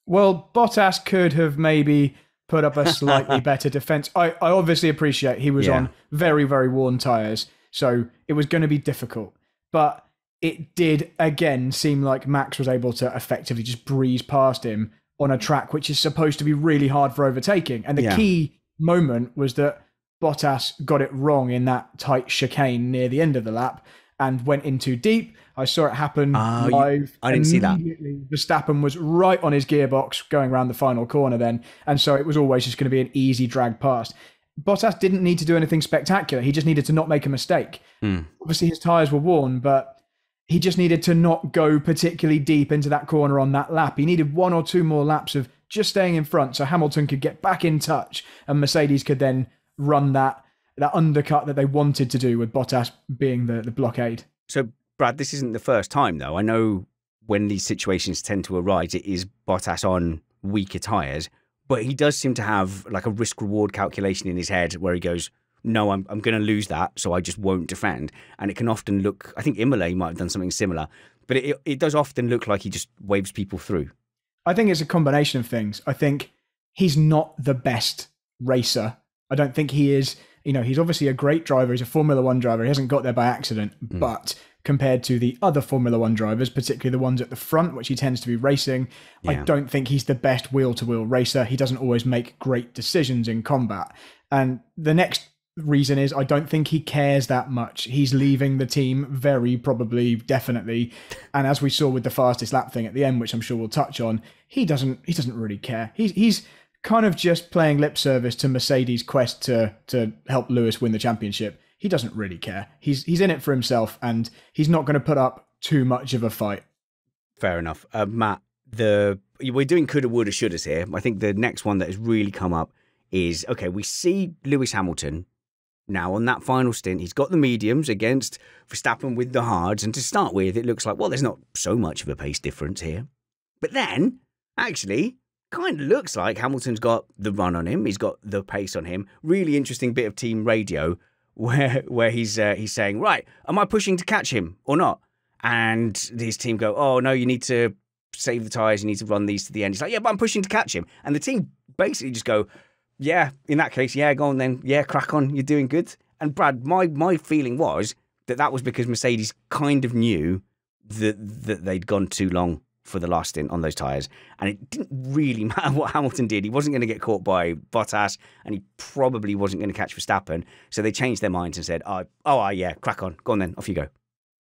Well, Bottas could have maybe put up a slightly better defense. I obviously appreciate he was on very, very worn tires, so it was going to be difficult. But it did, again, seem like Max was able to effectively just breeze past him on a track which is supposed to be really hard for overtaking. And the key moment was that Bottas got it wrong in that tight chicane near the end of the lap and went in too deep. I saw it happen live. I didn't see that. Verstappen was right on his gearbox going around the final corner then. And so it was always just going to be an easy drag past. Bottas didn't need to do anything spectacular. He just needed to not make a mistake. Obviously, his tyres were worn, but he just needed to not go particularly deep into that corner on that lap. He needed 1 or 2 more laps of just staying in front so Hamilton could get back in touch and Mercedes could then run that undercut that they wanted to do with Bottas being the blockade. So, Brad, this isn't the first time, though. I know when these situations tend to arise, it is Bottas on weaker tyres, but he does seem to have like a risk-reward calculation in his head where he goes, no, I'm going to lose that, so I just won't defend. And it can often look, I think Imola might have done something similar, but it does often look like he just waves people through. I think it's a combination of things. I think he's not the best racer. I don't think he is. He's obviously a great driver. He's a Formula One driver. He hasn't got there by accident. But compared to the other Formula One drivers, particularly the ones at the front, which he tends to be racing, I don't think he's the best wheel-to-wheel racer. He doesn't always make great decisions in combat. And the next reason is I don't think he cares that much. He's leaving the team very probably, definitely. And as we saw with the fastest lap thing at the end, which I'm sure we'll touch on, he doesn't really care. He's kind of just playing lip service to Mercedes' quest to help Lewis win the championship. He doesn't really care. He's in it for himself, and he's not going to put up too much of a fight. Fair enough. Matt, we're doing coulda, woulda, shouldas here. I think the next one that has really come up is, okay, we see Lewis Hamilton now on that final stint. He's got the mediums against Verstappen with the hards, and to start with, it looks like, well, there's not so much of a pace difference here. But then, actually, kind of looks like Hamilton's got the run on him. He's got the pace on him. Really interesting bit of team radio where he's saying, right, am I pushing to catch him or not? And his team go, oh, no, you need to save the tyres. You need to run these to the end. He's like, yeah, but I'm pushing to catch him. And the team basically just go, yeah, in that case, yeah, go on then. Yeah, crack on. You're doing good. And Brad, my feeling was that was because Mercedes kind of knew that they'd gone too long for the last stint on those tyres. And it didn't really matter what Hamilton did. He wasn't going to get caught by Bottas, and he probably wasn't going to catch Verstappen. So they changed their minds and said, yeah, crack on. Go on then. Off you go.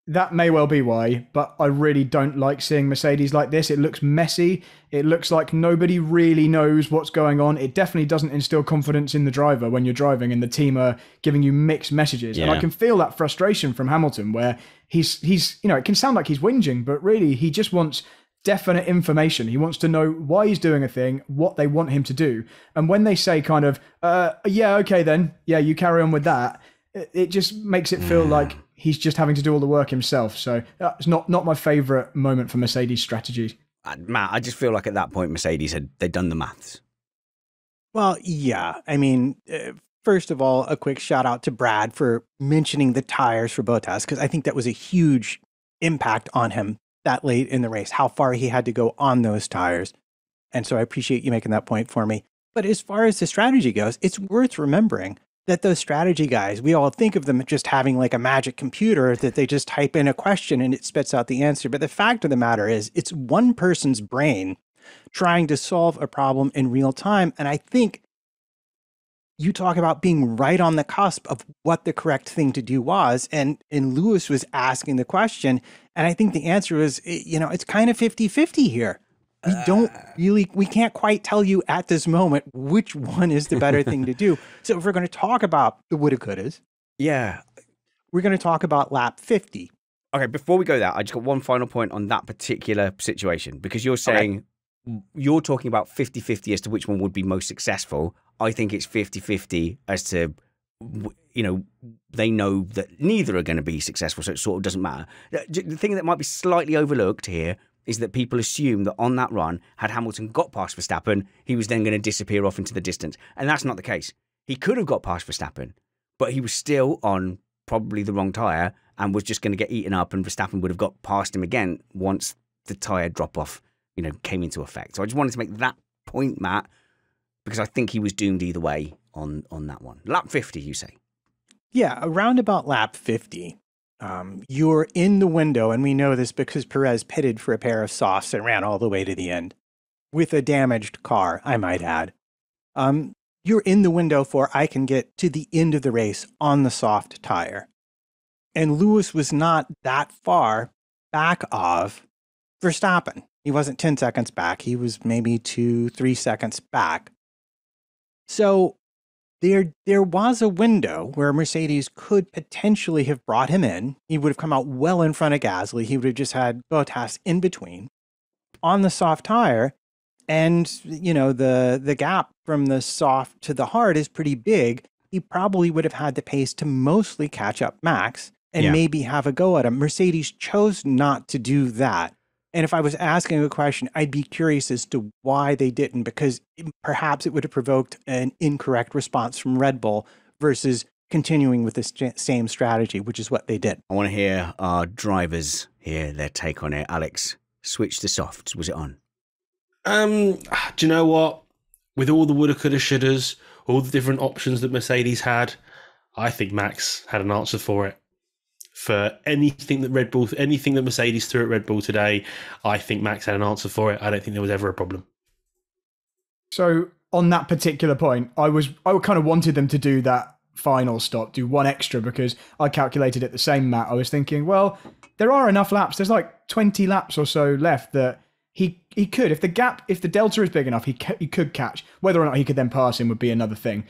That may well be why, but I really don't like seeing Mercedes like this. It looks messy. It looks like nobody really knows what's going on. It definitely doesn't instill confidence in the driver when you're driving and the team are giving you mixed messages. Yeah. And I can feel that frustration from Hamilton where he's it can sound like he's whinging, but really he just wants definite information. He wants to know why he's doing a thing, what they want him to do. And when they say kind of, yeah, okay then, yeah, you carry on with that, it just makes it feel like he's just having to do all the work himself. So it's not my favourite moment for Mercedes' strategy. Matt, I just feel like at that point, Mercedes they'd done the maths. Well, yeah. I mean, first of all, a quick shout out to Brad for mentioning the tires for Bottas, because I think that was a huge impact on him that late in the race, how far he had to go on those tires. And so I appreciate you making that point for me. But as far as the strategy goes, it's worth remembering that those strategy guys, we all think of them just having like a magic computer that they just type in a question and it spits out the answer. But the fact of the matter is, it's one person's brain trying to solve a problem in real time. And I think you talk about being right on the cusp of what the correct thing to do was. And Lewis was asking the question. And I think the answer was, it's kind of 50-50 here. We can't quite tell you at this moment which one is the better thing to do. So if we're going to talk about the woulda couldas, we're going to talk about lap 50. Okay, before we go there, I just got one final point on that particular situation, because you're saying you're talking about 50-50 as to which one would be most successful. I think it's 50-50 as to, they know that neither are going to be successful, so it sort of doesn't matter. The thing that might be slightly overlooked here is that people assume that on that run, had Hamilton got past Verstappen, he was then going to disappear off into the distance. And that's not the case. He could have got past Verstappen, but he was still on probably the wrong tyre and was just going to get eaten up, and Verstappen would have got past him again once the tyre drop-off, came into effect. So I just wanted to make that point, Matt, because I think he was doomed either way on that one. Lap 50, you say? Yeah, around about lap 50. You're in the window, and we know this because Perez pitted for a pair of softs and ran all the way to the end with a damaged car, I might add. You're in the window for I can get to the end of the race on the soft tire. And Lewis was not that far back of Verstappen. He wasn't 10 seconds back. He was maybe 2-3 seconds back. So there was a window where Mercedes could potentially have brought him in. He would have come out well in front of Gasly. He would have just had Bottas in between on the soft tire. And, the gap from the soft to the hard is pretty big. He probably would have had the pace to mostly catch up Max and maybe have a go at him. Mercedes chose not to do that. And if I was asking a question, I'd be curious as to why they didn't, because perhaps it would have provoked an incorrect response from Red Bull versus continuing with the same strategy, which is what they did. I want to hear our drivers hear their take on it. Alex, switch to softs. Was it on? Do you know what? With all the woulda, coulda, shouldas, all the different options that Mercedes had, I think Max had an answer for it. For anything that Mercedes threw at Red Bull today, I think Max had an answer for it. I don't think there was ever a problem. So on that particular point, I kind of wanted them to do that final stop, do one extra, because I calculated it the same, Matt. I was thinking, well, there are enough laps. There's like 20 laps or so left that he could, if the delta is big enough, he could catch. Whether or not he could then pass him would be another thing.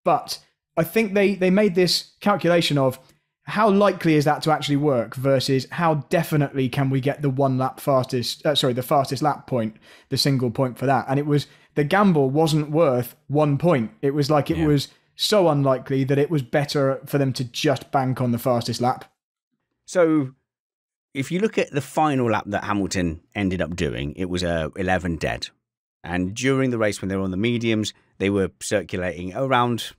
But I think they made this calculation of how likely is that to actually work versus how definitely can we get the the fastest lap point, the single point for that. And it was, the gamble wasn't worth 1 point. It was like, it was so unlikely that it was better for them to just bank on the fastest lap. So if you look at the final lap that Hamilton ended up doing, it was 11 dead. And during the race, when they were on the mediums, they were circulating around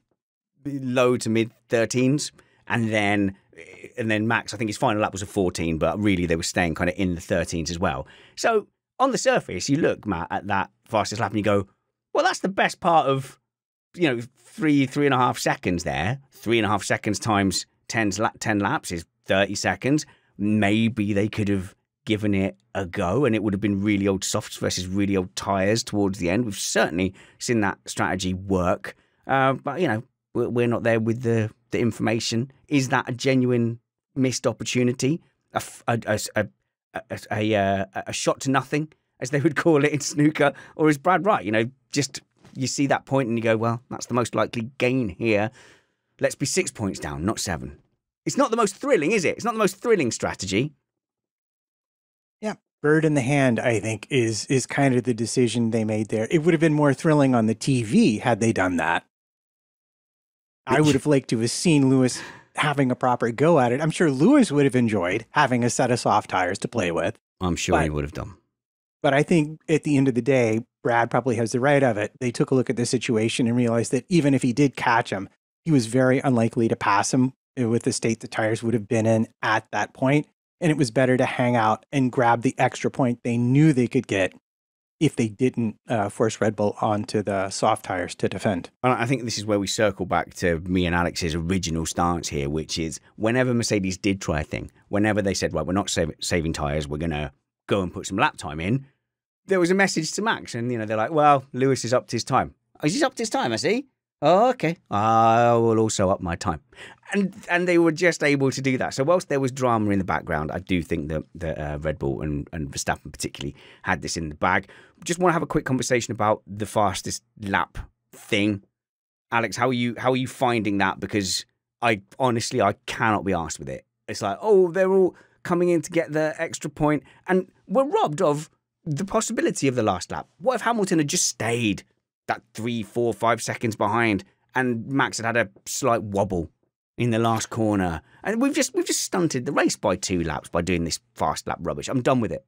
low to mid 13s. And then Max, I think his final lap was a 14, but really they were staying kind of in the 13s as well. So on the surface, you look, Matt, at that fastest lap and you go, well, that's the best part of, 3.5 seconds there. 3.5 seconds times 10 laps is 30 seconds. Maybe they could have given it a go and it would have been really old softs versus really old tyres towards the end. We've certainly seen that strategy work. But, we're not there with the information. Is that a genuine missed opportunity? a shot to nothing, as they would call it in snooker, or is Brad right? Just you see that point and you go, well, that's the most likely gain here. Let's be 6 points down, not 7. It's not the most thrilling, is it? It's not the most thrilling strategy. Yeah, bird in the hand, I think, is kind of the decision they made there. It would have been more thrilling on the TV had they done that. I would have liked to have seen Lewis having a proper go at it. I'm sure Lewis would have enjoyed having a set of soft tires to play with. I'm sure he would have done. But I think at the end of the day, Brad probably has the right of it. They took a look at the situation and realized that even if he did catch him, he was very unlikely to pass him with the state the tires would have been in at that point. And it was better to hang out and grab the extra point they knew they could get if they didn't force Red Bull onto the soft tires to defend. I think this is where we circle back to me and Alex's original stance here, which is whenever Mercedes did try a thing, whenever they said, right, we're not saving tires, we're going to go and put some lap time in, there was a message to Max. And, they're like, well, Lewis is up to his time. Oh, he's up to his time, I see. Oh, okay. I will also up my time. And they were just able to do that. So whilst there was drama in the background, I do think that Red Bull and Verstappen particularly had this in the bag. Just want to have a quick conversation about the fastest lap thing. Alex, how are you finding that? Because I cannot be arsed with it. It's like, oh, they're all coming in to get the extra point, and we're robbed of the possibility of the last lap. What if Hamilton had just stayed that 3, 4, 5 seconds behind, and Max had a slight wobble in the last corner, and we've just stunted the race by 2 laps by doing this fast lap rubbish. I'm done with it.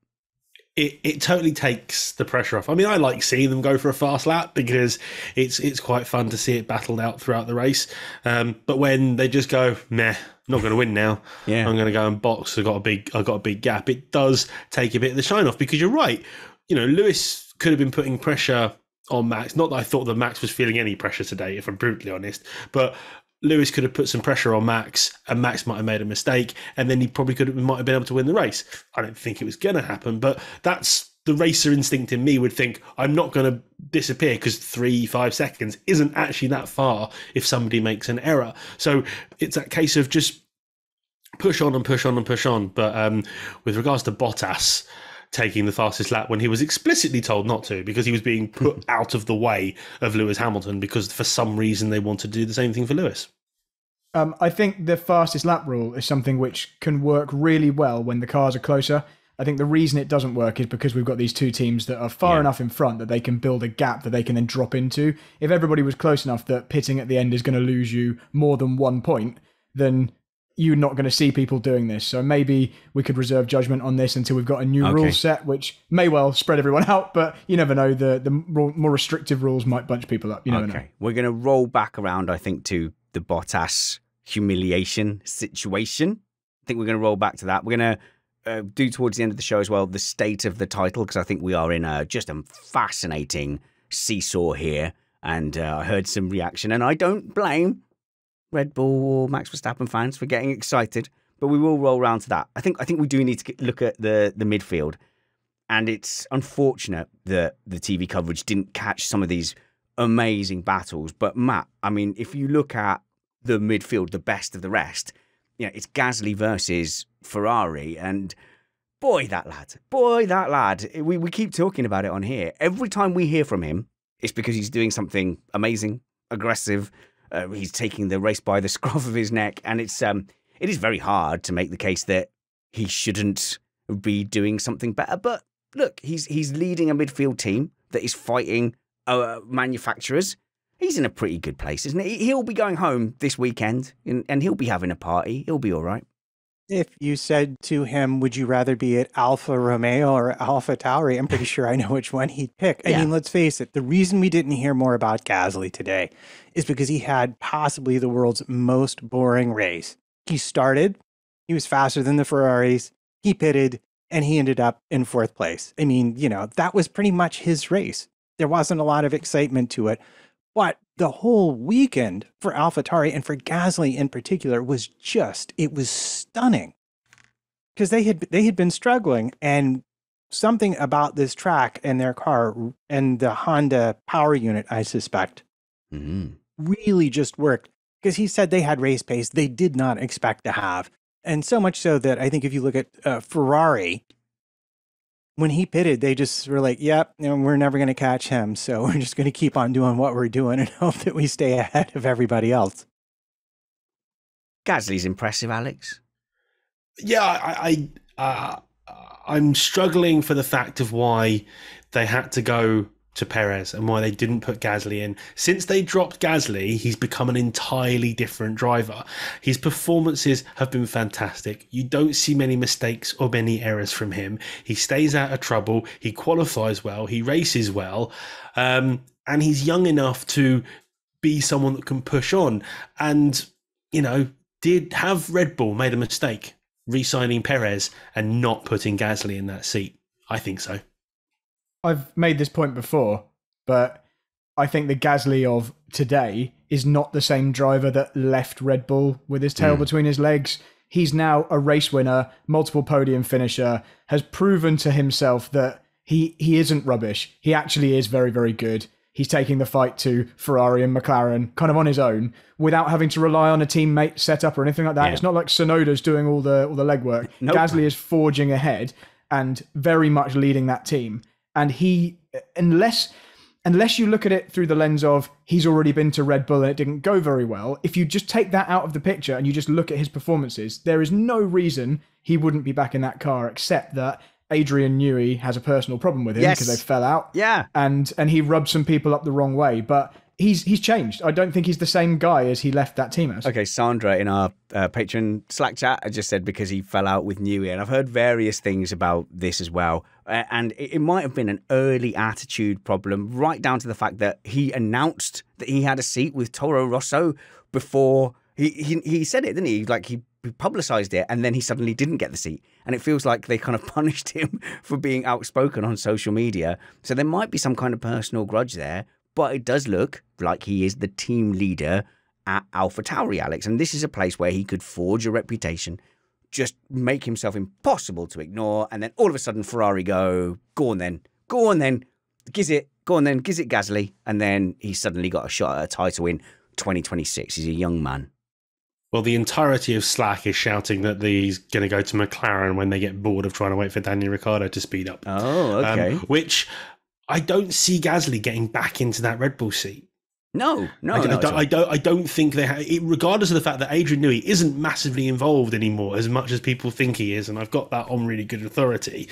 It totally takes the pressure off. I mean, I like seeing them go for a fast lap because it's quite fun to see it battled out throughout the race. But when they just go, meh, not going to win now. Yeah. I'm going to go and box. I've got a big gap. It does take a bit of the shine off because you're right. Lewis could have been putting pressure on Max. Not that I thought that Max was feeling any pressure today, if I'm brutally honest, but Lewis could have put some pressure on Max, and Max might have made a mistake, and then he probably might have been able to win the race. I don't think it was going to happen, but that's the racer instinct in me would think, I'm not going to disappear because 3-5 seconds isn't actually that far if somebody makes an error. So it's that case of just push on and push on and push on. But with regards to Bottas taking the fastest lap when he was explicitly told not to, because he was being put out of the way of Lewis Hamilton because for some reason they want to do the same thing for Lewis. I think the fastest lap rule is something which can work really well when the cars are closer. I think the reason it doesn't work is because we've got these two teams that are far enough in front that they can build a gap that they can then drop into. If everybody was close enough that pitting at the end is going to lose you more than 1 point, then you're not going to see people doing this. So maybe we could reserve judgment on this until we've got a new rule set, which may well spread everyone out, but you never know. The more restrictive rules might bunch people up. You never know. We're going to roll back around, I think, to the Bottas humiliation situation. I think we're going to roll back to that. We're going to do towards the end of the show as well the state of the title, because I think we are in just a fascinating seesaw here. And I heard some reaction, and I don't blame Red Bull or Max Verstappen fans for getting excited, but we will roll around to that. I think we do need to look at the midfield, and it's unfortunate that the TV coverage didn't catch some of these amazing battles. But Matt, I mean, if you look at the midfield, the best of the rest, it's Gasly versus Ferrari, and boy, that lad. We keep talking about it on here. Every time we hear from him, it's because he's doing something amazing, aggressive. He's taking the race by the scruff of his neck, and it is very hard to make the case that he shouldn't be doing something better. But look, he's leading a midfield team that is fighting manufacturers. He's in a pretty good place, isn't he? He'll be going home this weekend, and he'll be having a party. He'll be all right. If you said to him, would you rather be at Alfa Romeo or Alfa Tauri, I'm pretty sure I know which one he'd pick. I mean, let's face it, the reason we didn't hear more about Gasly today is because he had possibly the world's most boring race. He started, he was faster than the Ferraris, he pitted, and he ended up in 4th place. I mean, that was pretty much his race. There wasn't a lot of excitement to it. But the whole weekend for AlphaTauri and for Gasly in particular was it was stunning, because they had been struggling, and something about this track and their car and the Honda power unit, I suspect, really just worked, because he said they had race pace they did not expect to have. And so much so that I think if you look at Ferrari, when he pitted, they just were like, yep, we're never going to catch him. So we're just going to keep on doing what we're doing and hope that we stay ahead of everybody else. Gasly's impressive, Alex. Yeah, I'm struggling for the fact of why they had to go to Perez and why they didn't put Gasly in. Since they dropped Gasly, he's become an entirely different driver. His performances have been fantastic. You don't see many mistakes or many errors from him. He stays out of trouble. He qualifies well. He races well. And he's young enough to be someone that can push on. And, did have Red Bull made a mistake re-signing Perez and not putting Gasly in that seat? I think so. I've made this point before, but I think the Gasly of today is not the same driver that left Red Bull with his tail between his legs. He's now a race winner, multiple podium finisher, has proven to himself that he isn't rubbish. He actually is very, very good. He's taking the fight to Ferrari and McLaren kind of on his own without having to rely on a teammate setup or anything like that. Yeah. It's not like Tsunoda's doing all the legwork. Nope. Gasly is forging ahead and very much leading that team. And he, unless you look at it through the lens of he's already been to Red Bull and it didn't go very well, if you just take that out of the picture and you just look at his performances, there is no reason he wouldn't be back in that car except that Adrian Newey has a personal problem with him because they fell out. Yeah. And he rubbed some people up the wrong way. But he's changed. I don't think he's the same guy as he left that team as. Okay, Sandra in our Patreon Slack chat just said because he fell out with Newey. And I've heard various things about this as well. And it might have been an early attitude problem, right down to the fact that he announced that he had a seat with Toro Rosso before he said it, didn't he? Like he publicized it and then he suddenly didn't get the seat. And it feels like they kind of punished him for being outspoken on social media. So there might be some kind of personal grudge there, but it does look like he is the team leader at AlphaTauri, Alex. And this is a place where he could forge a reputation, just make himself impossible to ignore. And then all of a sudden Ferrari go on then, giz it Gasly. And then he's suddenly got a shot at a title in 2026. He's a young man. Well, the entirety of Slack is shouting that he's going to go to McLaren when they get bored of trying to wait for Daniel Ricciardo to speed up. Oh, okay. Which I don't see Gasly getting back into that Red Bull seat. No. I don't think they have, regardless of the fact that Adrian Newey isn't massively involved anymore as much as people think he is, and I've got that on really good authority.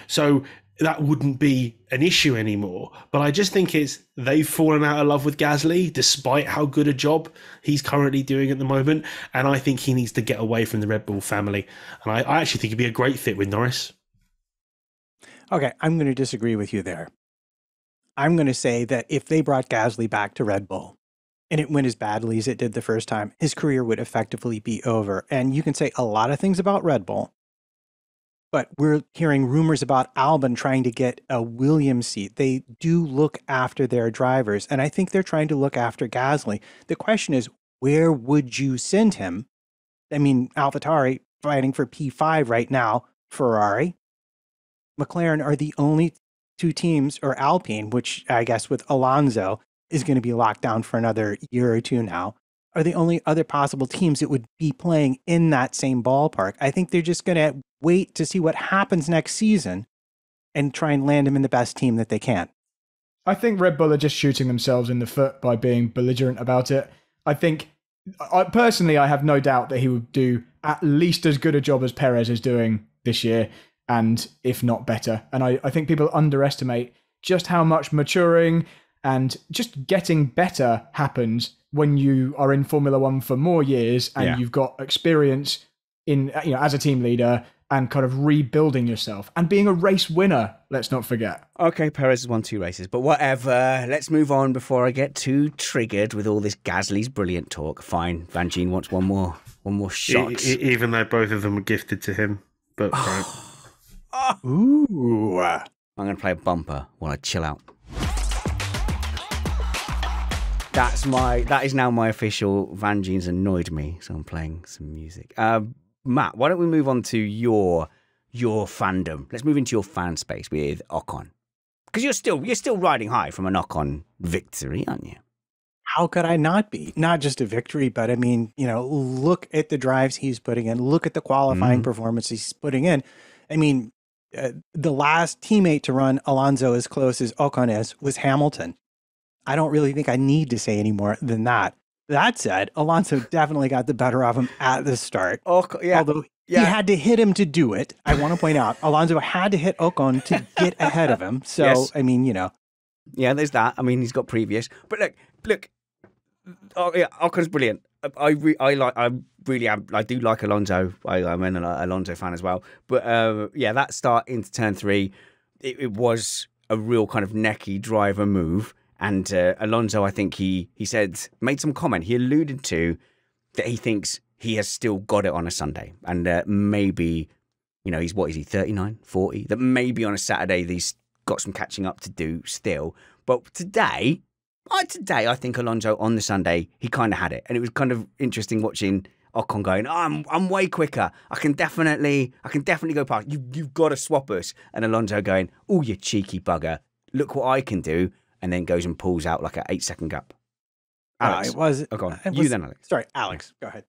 So that wouldn't be an issue anymore. But I just think they've fallen out of love with Gasly, despite how good a job he's currently doing at the moment. And I think he needs to get away from the Red Bull family. And I actually think he'd be a great fit with Norris. Okay, I'm going to disagree with you there. I'm going to say that if they brought Gasly back to Red Bull and it went as badly as it did the first time, his career would effectively be over. And you can say a lot of things about Red Bull, but we're hearing rumors about Albon trying to get a Williams seat. They do look after their drivers, and I think they're trying to look after Gasly. The question is, where would you send him? I mean, AlphaTauri fighting for P5 right now, Ferrari, McLaren are the only two teams, or Alpine, which I guess with Alonso is going to be locked down for another year or two now, are the only other possible teams that would be playing in that same ballpark. I think they're just going to wait to see what happens next season and try and land him in the best team that they can. I think Red Bull are just shooting themselves in the foot by being belligerent about it. I think, personally, I have no doubt that he would do at least as good a job as Perez is doing this year, and if not better. And I think people underestimate just how much maturing and just getting better happens when you are in Formula One for more years and you've got experience in, as a team leader and kind of rebuilding yourself and being a race winner, let's not forget. Okay, Perez has won 2 races, but whatever. Let's move on before I get too triggered with all this Gasly's brilliant talk. Fine, Vangeen wants one more shot. Even though both of them were gifted to him. But Ooh. I'm going to play a bumper while I chill out. That is now my official Vangeen's annoyed me, so I'm playing some music. Matt, why don't we move on to your fandom? Let's move into your fan space with Ocon, because you're still riding high from an Ocon victory, aren't you? how could I not be? Not just a victory, but I mean, look at the drives he's putting in. Look at the qualifying performance he's putting in. I mean, the last teammate to run Alonso as close as Ocon is was Hamilton. I don't really think I need to say any more than that. That said, Alonso definitely got the better of him at the start. Although he had to hit him to do it. I want to point out, Alonso had to hit Ocon to get ahead of him. So, yes. I mean, Yeah, there's that. I mean, he's got previous. But look. Oh, yeah, Ocon's brilliant. I do like Alonso. I'm an Alonso fan as well. But that start into turn 3, it was a real kind of necky driver move. And Alonso, I think he made some comment. He alluded to that he thinks he has still got it on a Sunday. And maybe, he's 39, 40? That maybe on a Saturday he's got some catching up to do still. But today, I think Alonso on the Sunday, he kind of had it. And it was kind of interesting watching Ocon going, I'm way quicker. I can definitely go past. You've got to swap us. And Alonso going, oh, you cheeky bugger. Look what I can do. And then goes and pulls out like an 8-second gap. Alex. Then, Alex. Sorry, Alex, go ahead.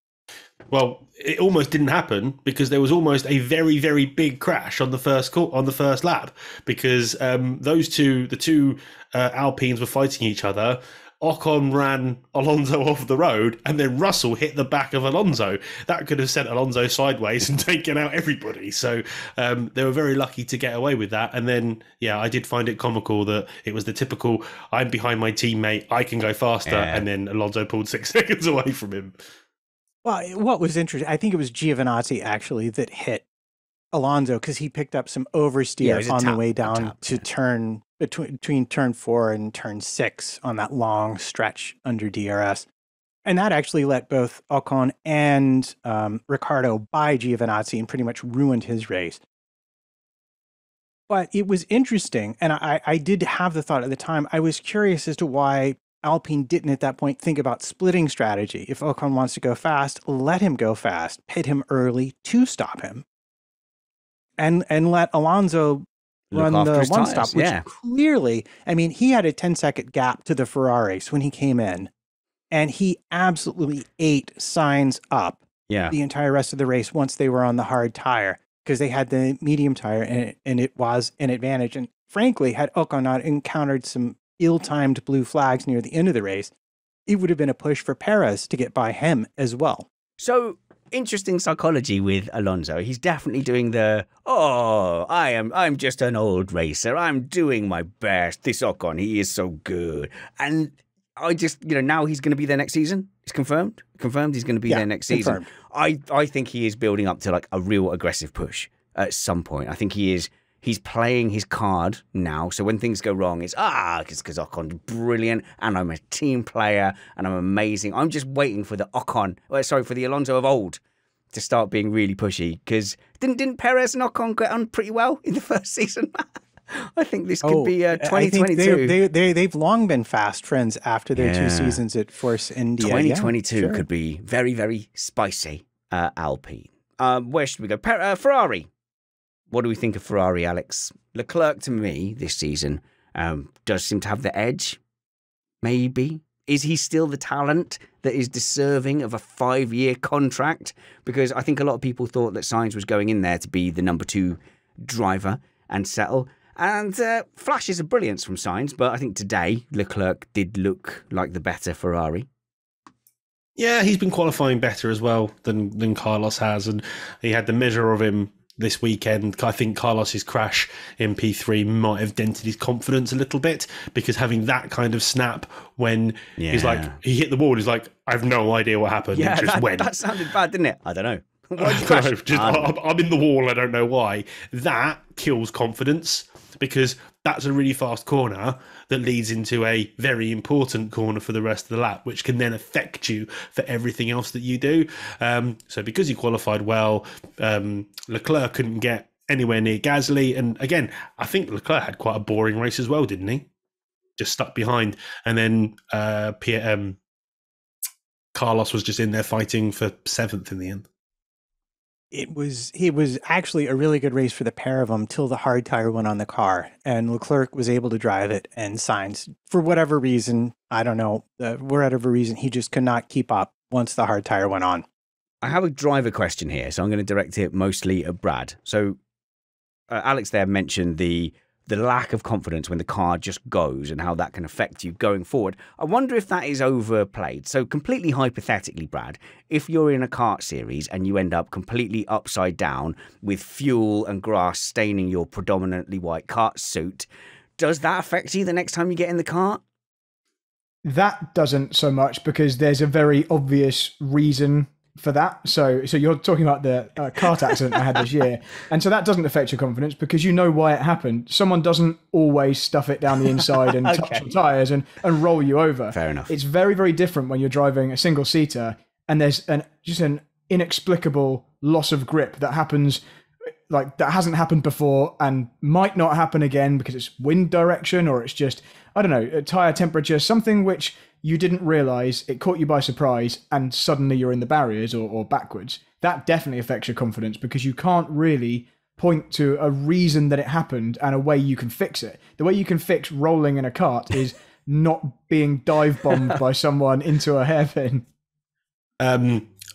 Well, it almost didn't happen because there was almost a very, very big crash on the first lap because the two Alpines were fighting each other. Ocon ran Alonso off the road, and then Russell hit the back of Alonso. That could have sent Alonso sideways and taken out everybody. So they were very lucky to get away with that. And then, I did find it comical that it was the typical, I'm behind my teammate, I can go faster, and then Alonso pulled 6 seconds away from him. Well, what was interesting, I think it was Giovinazzi actually that hit Alonso because he picked up some oversteer on the way down to turn between turn 4 and turn 6 on that long stretch under DRS. And that actually let both Ocon and Ricciardo by Giovinazzi and pretty much ruined his race. But it was interesting, and I did have the thought at the time, I was curious as to why Alpine didn't at that point think about splitting strategy. If Ocon wants to go fast, let him go fast, hit him early to stop him. And let Alonso run the one stop, which clearly, I mean, he had a 10-second gap to the Ferraris when he came in, and he absolutely ate Sainz up the entire rest of the race once they were on the hard tire because they had the medium tire and it was an advantage. And frankly, had Ocon not encountered some ill-timed blue flags near the end of the race, it would have been a push for Perez to get by him as well. So interesting psychology with Alonso. He's definitely doing I'm just an old racer. I'm doing my best. This Ocon, he is so good. And I just, now he's going to be there next season. It's confirmed. Confirmed he's going to be there next season. I think he is building up to like a real aggressive push at some point. I think he is. He's playing his card now. So when things go wrong, it's because Ocon's brilliant and I'm a team player and I'm amazing. I'm just waiting for the for the Alonso of old to start being really pushy. Because didn't Perez and Ocon get on pretty well in the first season? I think this could be 2022. They've long been fast friends after their 2 seasons at Force India. 2022 could be very, very spicy, Alpine. Where should we go? Ferrari. What do we think of Ferrari, Alex? Leclerc, to me, this season, does seem to have the edge. Maybe. Is he still the talent that is deserving of a 5-year contract? Because I think a lot of people thought that Sainz was going in there to be the number 2 driver and settle. And flashes of brilliance from Sainz, but I think today Leclerc did look like the better Ferrari. Yeah, he's been qualifying better as well than Carlos has, and he had the measure of him this weekend. I think Carlos's crash in P3 might have dented his confidence a little bit because having that kind of snap when he's like, he hit the wall, he's like, I have no idea what happened. Yeah, just went. That sounded bad, didn't it? I don't know. I'm in the wall, I don't know why. That kills confidence because that's a really fast corner that leads into a very important corner for the rest of the lap, which can then affect you for everything else that you do. So because he qualified well, Leclerc couldn't get anywhere near Gasly. And again, I think Leclerc had quite a boring race as well, didn't he? Just stuck behind. And then Carlos was just in there fighting for 7th in the end. it was actually a really good race for the pair of them till the hard tire went on the car, and Leclerc was able to drive it, and Sainz, for whatever reason, I don't know, whatever reason, he just could not keep up once the hard tire went on. I have a driver question here, so I'm going to direct it mostly at Brad. So Alex there mentioned the lack of confidence when the car just goes and how that can affect you going forward. I wonder if that is overplayed. So completely hypothetically, Brad, if you're in a kart series and you end up completely upside down with fuel and grass staining your predominantly white kart suit, does that affect you the next time you get in the kart? That doesn't so much, because there's a very obvious reason for that. So you're talking about the kart accident I had this year, and so that doesn't affect your confidence because you know why it happened. Someone doesn't always stuff it down the inside and touch your tires and roll you over. Fair enough. It's very, very different when you're driving a single seater and there's just an inexplicable loss of grip that happens, like that hasn't happened before and might not happen again because it's wind direction, or it's just, I don't know, tire temperature, something which you didn't realize, it caught you by surprise, and suddenly you're in the barriers or backwards. That definitely affects your confidence because you can't really point to a reason that it happened and a way you can fix it. The way you can fix rolling in a kart is not being dive bombed by someone into a hairpin.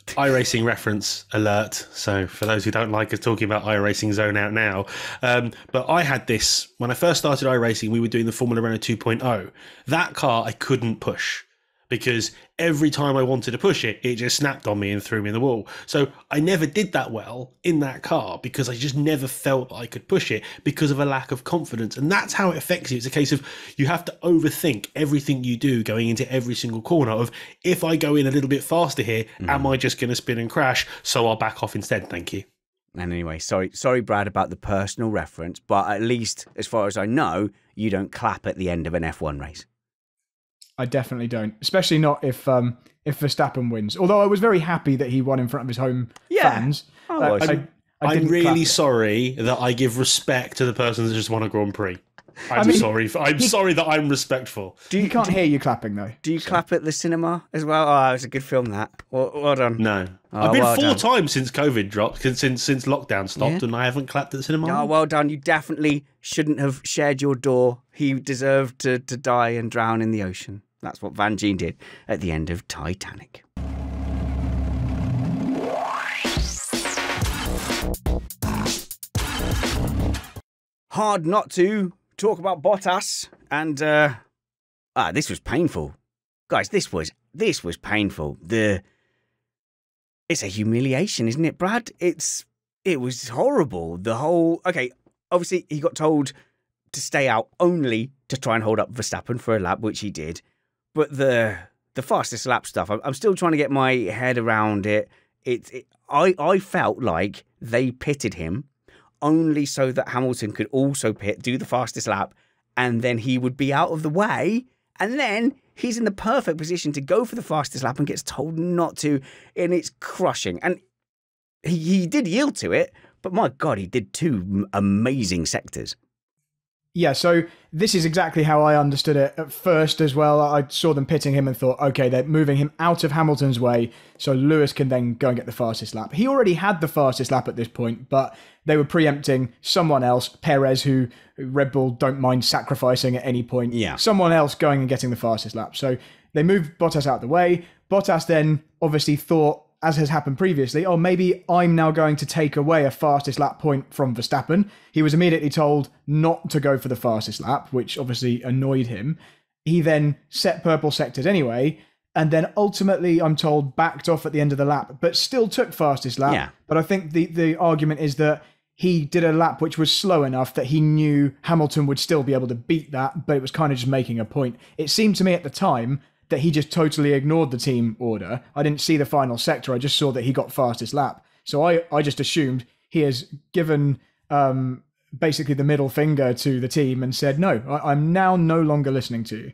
iRacing reference alert. So for those who don't like us talking about iRacing, zone out now. But I had this when I first started iRacing. We were doing the Formula Renault 2.0. That car I couldn't push because every time I wanted to push it, it just snapped on me and threw me in the wall. So I never did that well in that car because I just never felt I could push it because of a lack of confidence. And that's how it affects you. It's a case of you have to overthink everything you do going into every single corner of, if I go in a little bit faster here, am I just going to spin and crash? So I'll back off instead. Thank you. And anyway, sorry, Brad, about the personal reference, but at least as far as I know, you don't clap at the end of an F1 race. I definitely don't, especially not if Verstappen wins. Although I was very happy that he won in front of his home fans. I'm really sorry that I give respect to the person that just won a Grand Prix. I'm sorry that I'm respectful. He can't hear you clapping though. Do you clap at the cinema as well? Oh, it was a good film, that. Well done. No. I've been four times since COVID dropped, since lockdown stopped, and I haven't clapped at the cinema. Oh, well done. You definitely shouldn't have shared your door. He deserved to die and drown in the ocean. That's what Vangeen did at the end of Titanic. Hard not to talk about Bottas, and this was painful, guys. This was painful. It's a humiliation, isn't it, Brad? It was horrible. Obviously he got told to stay out only to try and hold up Verstappen for a lap, which he did. But the fastest lap stuff, I'm still trying to get my head around it. I felt like they pitted him only so that Hamilton could also do the fastest lap, and then he would be out of the way, and then he's in the perfect position to go for the fastest lap and gets told not to, and it's crushing. And he did yield to it, but my God, he did two amazing sectors. Yeah, so this is exactly how I understood it at first as well. I saw them pitting him and thought, okay, they're moving him out of Hamilton's way so Lewis can then go and get the fastest lap. He already had the fastest lap at this point, but they were preempting someone else, Perez, who Red Bull don't mind sacrificing at any point. Yeah. Someone else going and getting the fastest lap. So they moved Bottas out of the way. Bottas then obviously thought, as has happened previously, oh, maybe I'm now going to take away a fastest lap point from Verstappen. He was immediately told not to go for the fastest lap, which obviously annoyed him. He then set purple sectors anyway, and then ultimately, I'm told, backed off at the end of the lap, but still took fastest lap. Yeah. But I think the argument is that he did a lap which was slow enough that he knew Hamilton would still be able to beat that, but it was kind of just making a point. It seemed to me at the time that he just totally ignored the team order. I didn't see the final sector. I just saw that he got fastest lap. So I just assumed he has given basically the middle finger to the team and said, no, I'm now no longer listening to you.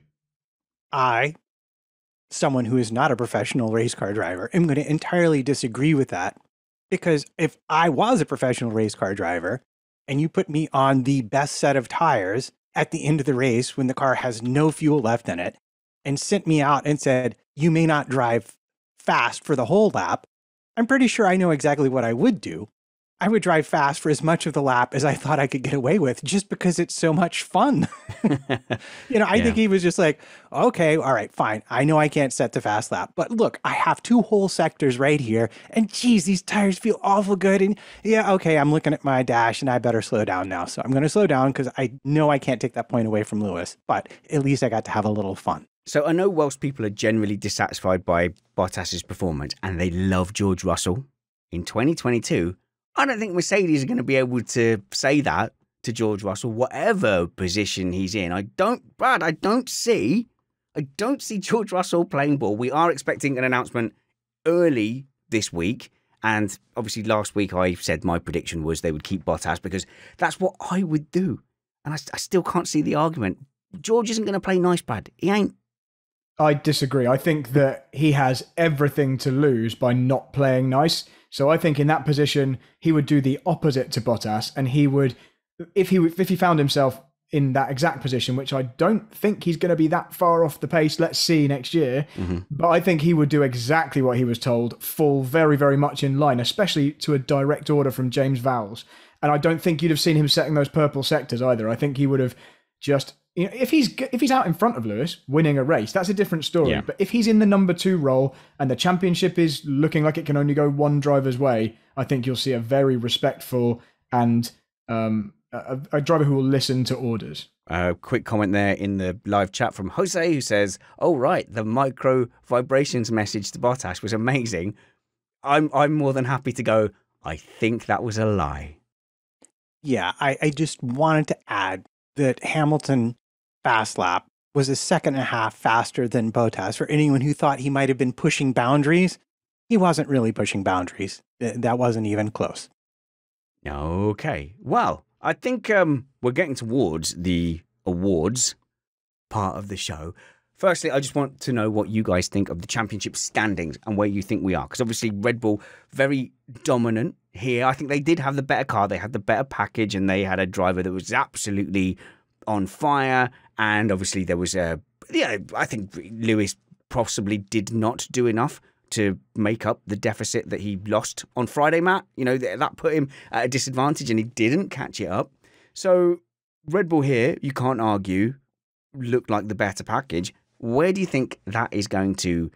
I, someone who is not a professional race car driver, am going to entirely disagree with that. Because if I was a professional race car driver and you put me on the best set of tires at the end of the race when the car has no fuel left in it, and sent me out and said, you may not drive fast for the whole lap, I'm pretty sure I know exactly what I would do. I would drive fast for as much of the lap as I thought I could get away with, just because it's so much fun. I think he was just like, okay, all right, fine. I know I can't set the fast lap, but look, I have 2 whole sectors right here, and geez, these tires feel awful good. And yeah, okay, I'm looking at my dash, and I better slow down now. So I'm going to slow down because I know I can't take that point away from Lewis, but at least I got to have a little fun. So I know Welsh people are generally dissatisfied by Bottas's performance, and they love George Russell. In 2022, I don't think Mercedes are going to be able to say that to George Russell, whatever position he's in. I don't see George Russell playing ball. We are expecting an announcement early this week. And obviously last week I said my prediction was they would keep Bottas because that's what I would do. And I still can't see the argument. George isn't going to play nice, Brad. He ain't. I disagree. I think that he has everything to lose by not playing nice. So I think in that position, he would do the opposite to Bottas, and he would, if he found himself in that exact position, which I don't think he's going to be that far off the pace. Let's see next year. Mm-hmm. But I think he would do exactly what he was told, fall very, very much in line, especially to a direct order from James Vowles. And I don't think you'd have seen him setting those purple sectors either. I think he would have just, if he's out in front of Lewis winning a race, that's a different story. Yeah. But if he's in the number 2 role and the championship is looking like it can only go one driver's way, I think you'll see a very respectful and a driver who will listen to orders. Quick comment there in the live chat from Jose, who says, "Oh right, the micro vibrations message to Bottas was amazing." I'm more than happy to go, I think that was a lie. Yeah, I just wanted to add that Hamilton fast lap was a second and a half faster than Bottas. For anyone who thought he might have been pushing boundaries, he wasn't really pushing boundaries. That wasn't even close. Okay, well, I think we're getting towards the awards part of the show. Firstly, I just want to know what you guys think of the championship standings and where you think we are. Because obviously Red Bull, very dominant here. I think they did have the better car. They had the better package and they had a driver that was absolutely on fire. And obviously there was I think Lewis possibly did not do enough to make up the deficit that he lost on Friday, Matt. That put him at a disadvantage and he didn't catch it up. So Red Bull here, you can't argue, looked like the better package. Where do you think that is going to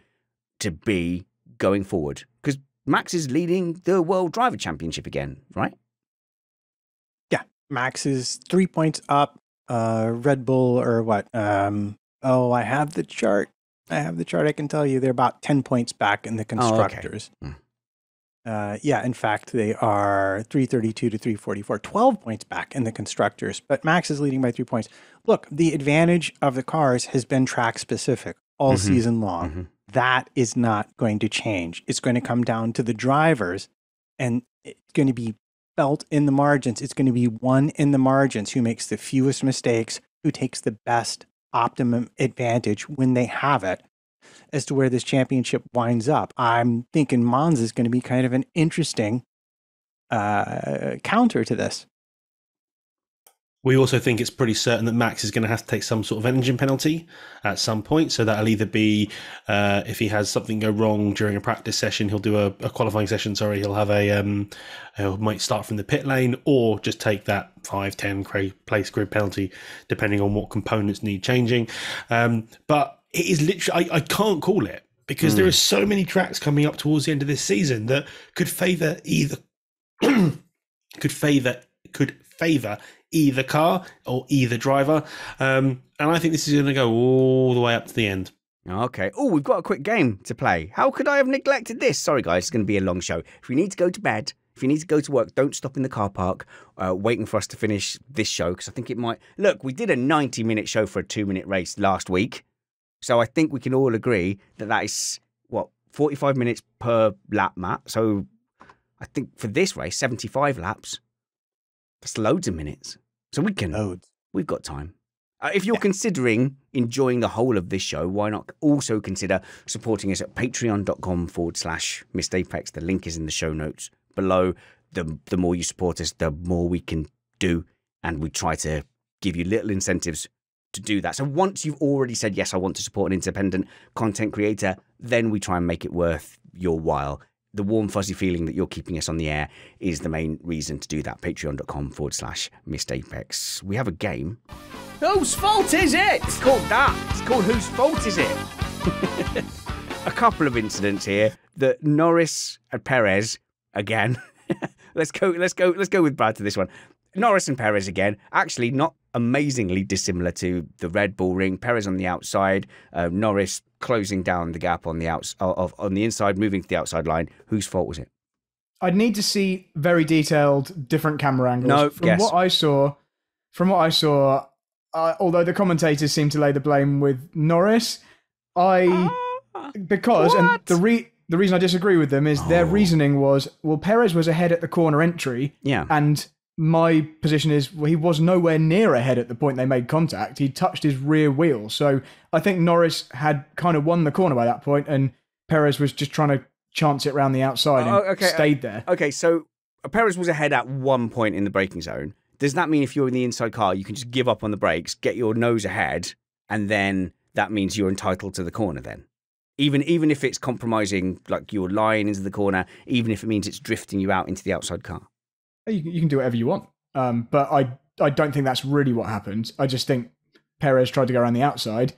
be going forward? Because Max is leading the World Driver Championship again, right? Yeah, Max is 3 points up. Red Bull or what? I have the chart. I can tell you they're about 10 points back in the constructors. Oh, okay. In fact, they are 332 to 344, 12 points back in the constructors, but Max is leading by 3 points. Look, the advantage of the cars has been track specific all season long. Mm-hmm. That is not going to change. It's going to come down to the drivers, and it's going to be felt in the margins. It's going to be won in the margins who makes the fewest mistakes, who takes the best optimum advantage when they have it, as to where this championship winds up. I'm thinking Monza is going to be kind of an interesting counter to this. We also think it's pretty certain that Max is going to have to take some sort of engine penalty at some point. So that'll either be if he has something go wrong during a practice session, he'll do a qualifying session. Sorry, he'll have he might start from the pit lane or just take that 5-10 place grid penalty, depending on what components need changing. But it is literally, I can't call it because there are so many tracks coming up towards the end of this season that could favour either either car or either driver. And I think this is going to go all the way up to the end. Okay. Oh, we've got a quick game to play. How could I have neglected this? Sorry, guys, it's going to be a long show. If you need to go to bed, if you need to go to work, don't stop in the car park waiting for us to finish this show, because I think it might... Look, we did a 90-minute show for a 2-minute race last week. So I think we can all agree that is, 45 minutes per lap, Matt. So I think for this race, 75 laps. That's loads of minutes. So we can... Loads. We've got time. If you're considering enjoying the whole of this show, why not also consider supporting us at patreon.com/missedapex. The link is in the show notes below. The more you support us, the more we can do. And we try to give you little incentives to do that. So once you've already said, yes, I want to support an independent content creator, then we try and make it worth your while. the warm, fuzzy feeling that you're keeping us on the air is the main reason to do that. Patreon.com/MissedApex. We have a game. Whose fault is it? It's called that. It's called Whose Fault Is It? A couple of incidents here that Norris and Perez again. Let's go with Brad to this one. Norris and Perez again. Actually, not amazingly dissimilar to the Red Bull ring. Perez on the outside, Norris closing down the gap on the on the inside, moving to the outside line. Whose fault was it? I'd need to see very detailed, different camera angles. No, from what I saw, although the commentators seem to lay the blame with Norris, and the reason I disagree with them is their reasoning was, well, Perez was ahead at the corner entry, and my position is, well, he was nowhere near ahead at the point they made contact. He touched his rear wheel. So I think Norris had kind of won the corner by that point, and Perez was just trying to chance it round the outside and stayed there. Okay, so Perez was ahead at one point in the braking zone. Does that mean if you're in the inside car, you can just give up on the brakes, get your nose ahead, and then that means you're entitled to the corner then? Even if it's compromising like your line into the corner, even if it means it's drifting you out into the outside car? You can do whatever you want. But I don't think that's really what happened. I just think Perez tried to go around the outside,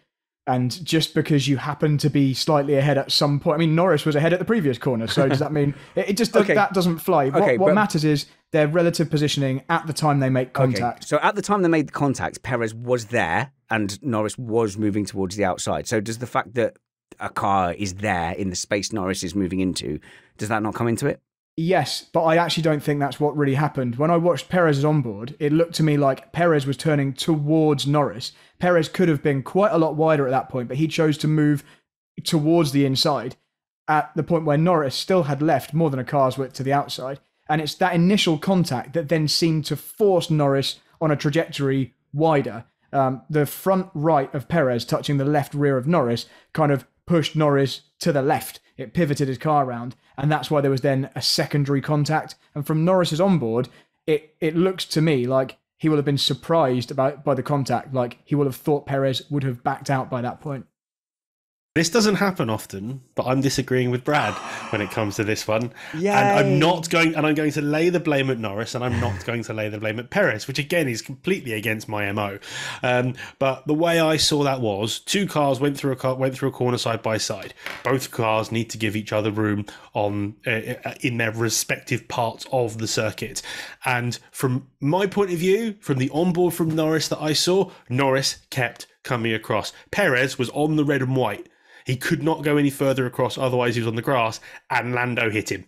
and just because you happen to be slightly ahead at some point, I mean, Norris was ahead at the previous corner, so does that mean it just that doesn't fly? What matters is their relative positioning at the time they make contact. Okay. So at the time they made the contact, Perez was there and Norris was moving towards the outside. So does the fact that a car is there in the space Norris is moving into, does that not come into it? Yes, but I actually don't think that's what really happened. When I watched Perez's onboard, it looked to me like Perez was turning towards Norris. Perez could have been quite a lot wider at that point, but he chose to move towards the inside at the point where Norris still had left more than a car's width to the outside. And it's that initial contact that then seemed to force Norris on a trajectory wider. The front right of Perez touching the left rear of Norris kind of pushed Norris to the left. It pivoted his car around, and that's why there was then a secondary contact. And from Norris's onboard, it looks to me like he will have been surprised by the contact, like he will have thought Perez would have backed out by that point. This doesn't happen often, but I'm disagreeing with Brad when it comes to this one. Yay. And I'm going to lay the blame at Norris, and I'm not going to lay the blame at Perez, which again is completely against my MO. But the way I saw that was two cars went through a corner side by side. Both cars need to give each other room in their respective parts of the circuit. And from my point of view, from the onboard from Norris that I saw, Norris kept coming across. Perez was on the red and white. He could not go any further across, otherwise he was on the grass, and Lando hit him.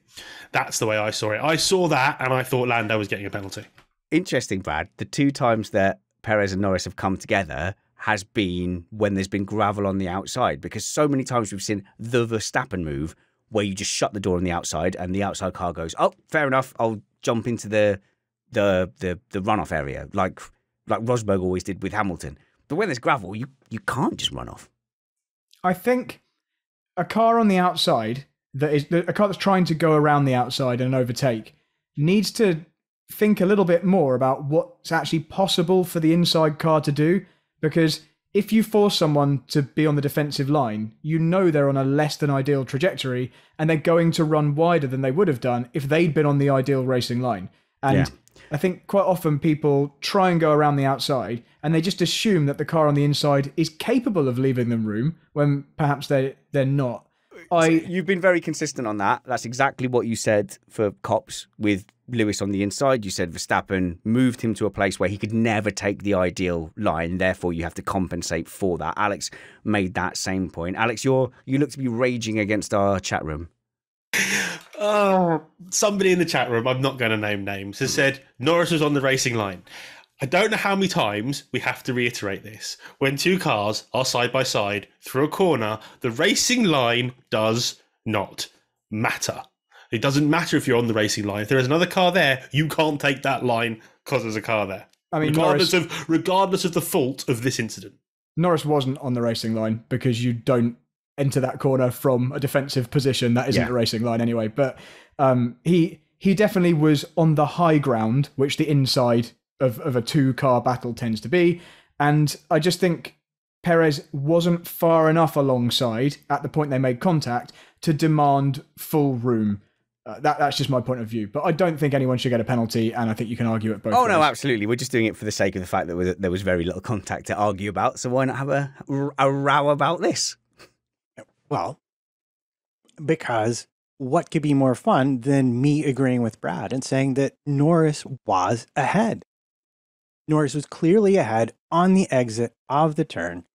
That's the way I saw it. I saw that, and I thought Lando was getting a penalty. Interesting, Brad. The two times that Perez and Norris have come together has been when there's been gravel on the outside, because so many times we've seen the Verstappen move where you just shut the door on the outside and the outside car goes, oh, fair enough, I'll jump into the runoff area, like Rosberg always did with Hamilton. But when there's gravel, you can't just run off. I think a car on the outside, a car that's trying to go around the outside and overtake, needs to think a little bit more about what's actually possible for the inside car to do. Because if you force someone to be on the defensive line, you know they're on a less than ideal trajectory, and they're going to run wider than they would have done if they'd been on the ideal racing line. And I think quite often people try and go around the outside and they just assume that the car on the inside is capable of leaving them room when perhaps they're not. You've been very consistent on that. That's exactly what you said for Cops with Lewis on the inside. You said Verstappen moved him to a place where he could never take the ideal line. Therefore, you have to compensate for that. Alex made that same point. Alex, you look to be raging against our chat room. Somebody in the chat room, I'm not going to name names, has said Norris was on the racing line. I don't know how many times we have to reiterate this. When two cars are side by side through a corner, the racing line does not matter. It doesn't matter if you're on the racing line. If there is another car there, you can't take that line because there's a car there. I mean, regardless of the fault of this incident. Norris wasn't on the racing line because you don't enter that corner from a defensive position. That isn't the racing line anyway. But he definitely was on the high ground, which the inside of a two-car battle tends to be. And I just think Perez wasn't far enough alongside at the point they made contact to demand full room. That's just my point of view. But I don't think anyone should get a penalty, and I think you can argue it both ways. Oh, no, absolutely. We're just doing it for the sake of the fact that there was very little contact to argue about, so why not have a row about this? Well, because what could be more fun than me agreeing with Brad and saying that Norris was ahead? Norris was clearly ahead on the exit of the turn,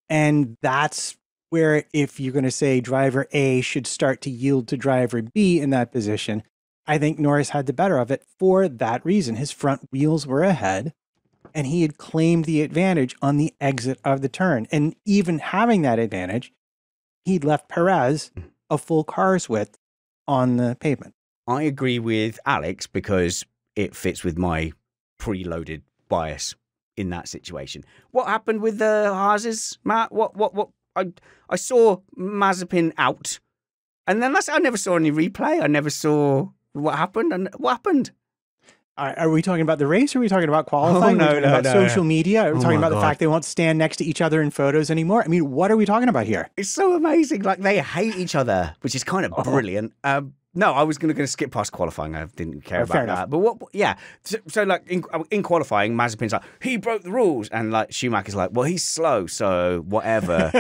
and that's where, if you're going to say driver A should start to yield to driver B in that position, I think Norris had the better of it for that reason. His front wheels were ahead, and he had claimed the advantage on the exit of the turn. And even having that advantage, he'd left Perez a full car's width on the pavement. I agree with Alex because it fits with my preloaded bias in that situation. What happened with the Haases, Matt? What? I saw Mazepin out, and then I never saw any replay. I never saw what happened. And what happened? Are we talking about the race, or are we talking about qualifying? Oh, no, social media? Are we talking about the fact they won't stand next to each other in photos anymore? I mean, what are we talking about here? It's so amazing. Like, they hate each other, which is kind of brilliant. No, I was going to skip past qualifying. I didn't care about that. But yeah. So like in qualifying, Mazepin's like, he broke the rules. And like Schumacher's like, well, he's slow, so whatever.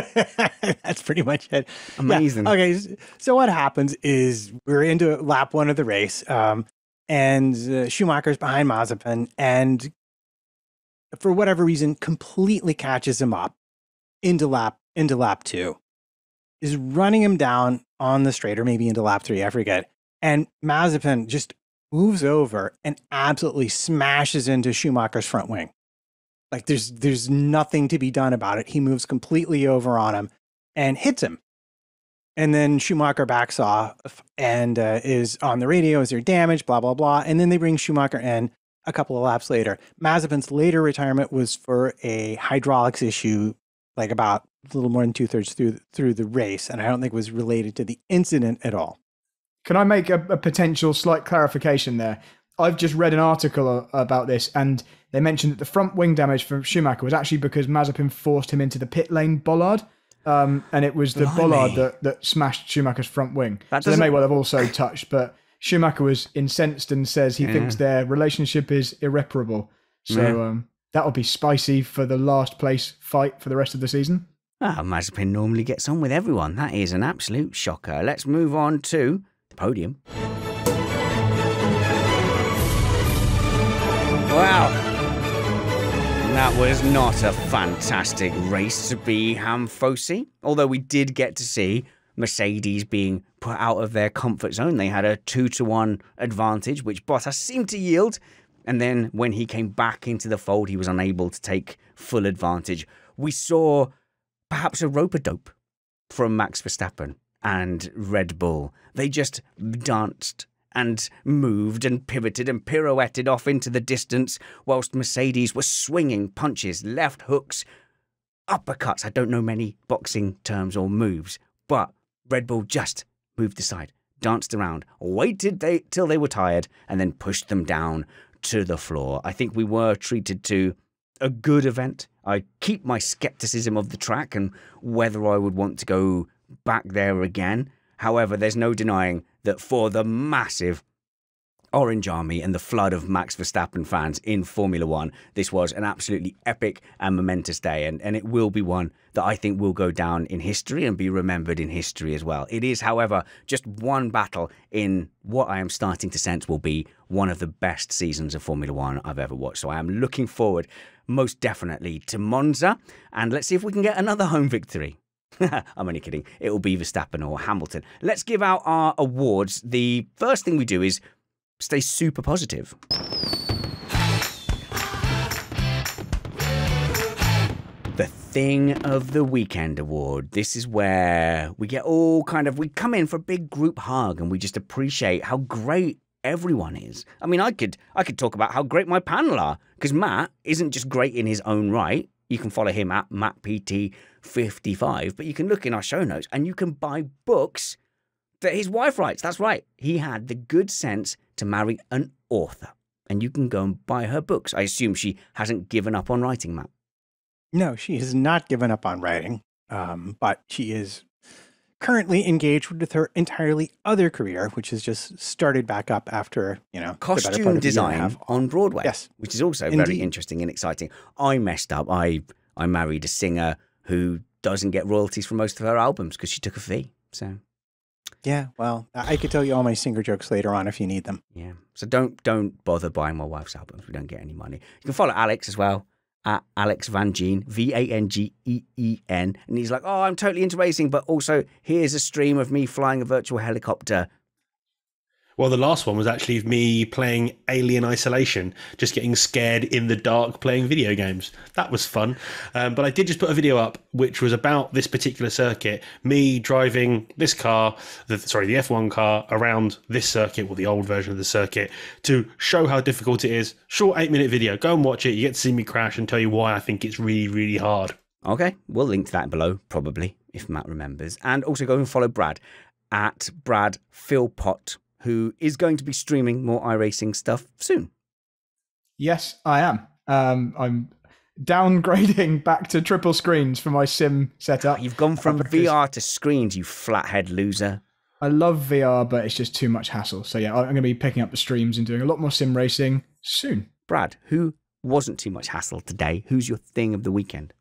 That's pretty much it. Amazing. Yeah. Okay. So what happens is we're into lap 1 of the race. And Schumacher's behind Mazepin, and for whatever reason, completely catches him up into lap 2. Is running him down on the straight, or maybe into lap 3, I forget. And Mazepin just moves over and absolutely smashes into Schumacher's front wing. Like there's nothing to be done about it. He moves completely over on him and hits him. And then Schumacher backs off and is on the radio. Is there damage? Blah, blah, blah. And then they bring Schumacher in a couple of laps later. Mazepin's later retirement was for a hydraulics issue, like about a little more than 2/3 through the race. And I don't think it was related to the incident at all. Can I make a potential slight clarification there? I've just read an article about this, and they mentioned that the front wing damage from Schumacher was actually because Mazepin forced him into the pit lane bollard. And it was the bollard that smashed Schumacher's front wing. So they may well have also touched, but Schumacher was incensed and says he thinks their relationship is irreparable. So that'll be spicy for the last place fight for the rest of the season. Mazepin normally gets on with everyone. That is an absolute shocker. Let's move on to the podium. Wow. That was not a fantastic race to be Hamfosi, although we did get to see Mercedes being put out of their comfort zone. They had a 2-1 advantage, which Bottas seemed to yield, and then when he came back into the fold, he was unable to take full advantage. We saw perhaps a rope-a-dope from Max Verstappen and Red Bull. They just danced and moved and pivoted and pirouetted off into the distance, whilst Mercedes was swinging punches, left hooks, uppercuts. I don't know many boxing terms or moves, but Red Bull just moved aside, danced around, waited till they were tired, and then pushed them down to the floor. I think we were treated to a good event. I keep my skepticism of the track and whether I would want to go back there again. However, there's no denying that for the massive Orange Army and the flood of Max Verstappen fans in Formula One, this was an absolutely epic and momentous day, and it will be one that I think will go down in history and be remembered in history as well. It is, however, just one battle in what I am starting to sense will be one of the best seasons of Formula One I've ever watched. So I am looking forward most definitely to Monza, and let's see if we can get another home victory. I'm only kidding. It will be Verstappen or Hamilton. Let's give out our awards. The first thing we do is stay super positive. The Thing of the Weekend award. This is where we get all we come in for a big group hug and we just appreciate how great everyone is. I mean, I could talk about how great my panel are, because Matt isn't just great in his own right. You can follow him at MattPT55, but you can look in our show notes and you can buy books that his wife writes. That's right. He had the good sense to marry an author, and you can go and buy her books. I assume she hasn't given up on writing, Matt. No, she has not given up on writing, but she is currently engaged with her entirely other career, which has just started back up after, costume design on Broadway. Yes. Which is also very interesting and exciting. I messed up. I married a singer who doesn't get royalties for most of her albums because she took a fee. So yeah, well, I could tell you all my singer jokes later on if you need them. yeah. So don't bother buying my wife's albums. We don't get any money. You can follow Alex as well at Alex Vangeen, Vangeen, and he's like, oh, I'm totally into racing, but also here's a stream of me flying a virtual helicopter. Well, the last one was actually me playing Alien Isolation, just getting scared in the dark playing video games. That was fun. But I did just put a video up, which was about this particular circuit, me driving this car, the F1 car, around this circuit, or the old version of the circuit, to show how difficult it is. Short 8-minute video. Go and watch it. You get to see me crash and tell you why I think it's really, really hard. Okay, we'll link to that below, probably, if Matt remembers. And also go and follow Brad at Brad Philpot, who is going to be streaming more iRacing stuff soon. Yes, I am. I'm downgrading back to triple screens for my sim setup. You've gone from VR to screens, you flathead loser. I love VR, but it's just too much hassle. So yeah, I'm going to be picking up the streams and doing a lot more sim racing soon. Brad, who wasn't too much hassle today? Who's your thing of the weekend?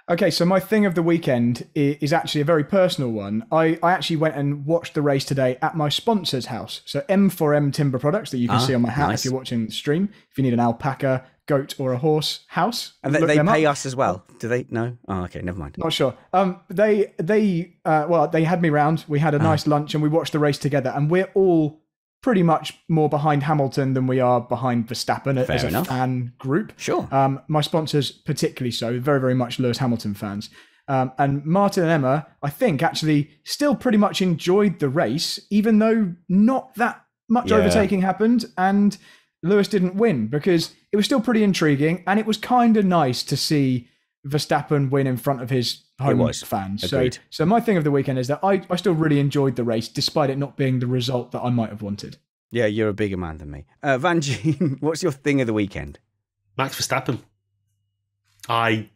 Okay, so my thing of the weekend is actually a very personal one. I actually went and watched the race today at my sponsor's house. So M4M Timber Products that you can see on my hat if you're watching the stream. If you need an alpaca, goat or a horse house. And they pay us as well. Do they? No? Oh, okay, never mind. Not sure. They had me round. We had a nice lunch and we watched the race together. And we're all pretty much more behind Hamilton than we are behind Verstappen as a fan group. Sure. My sponsors particularly so, very, very much Lewis Hamilton fans. And Martin and Emma, I think, actually still pretty much enjoyed the race, even though not that much overtaking happened and Lewis didn't win, because it was still pretty intriguing and it was kind of nice to see Verstappen win in front of his home fans. Agreed. So my thing of the weekend is that I still really enjoyed the race, despite it not being the result that I might have wanted. Yeah, you're a bigger man than me. Vangeen, what's your thing of the weekend? Max Verstappen. I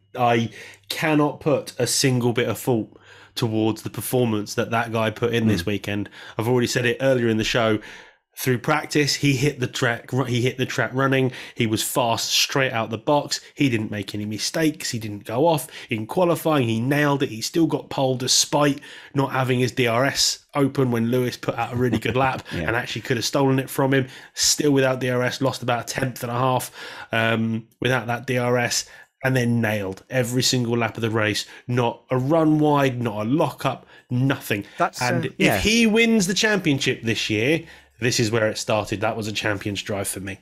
cannot put a single bit of fault towards the performance that guy put in this weekend. I've already said it earlier in the show. Through practice, he hit the track running. He was fast straight out the box. He didn't make any mistakes. He didn't go off. In qualifying, he nailed it. He still got pole despite not having his DRS open when Lewis put out a really good lap and actually could have stolen it from him. Still without DRS, lost about a 10th and a half without that DRS, and then nailed every single lap of the race. Not a run wide, not a lock up, nothing. If he wins the championship this year, this is where it started. That was a champion's drive for me.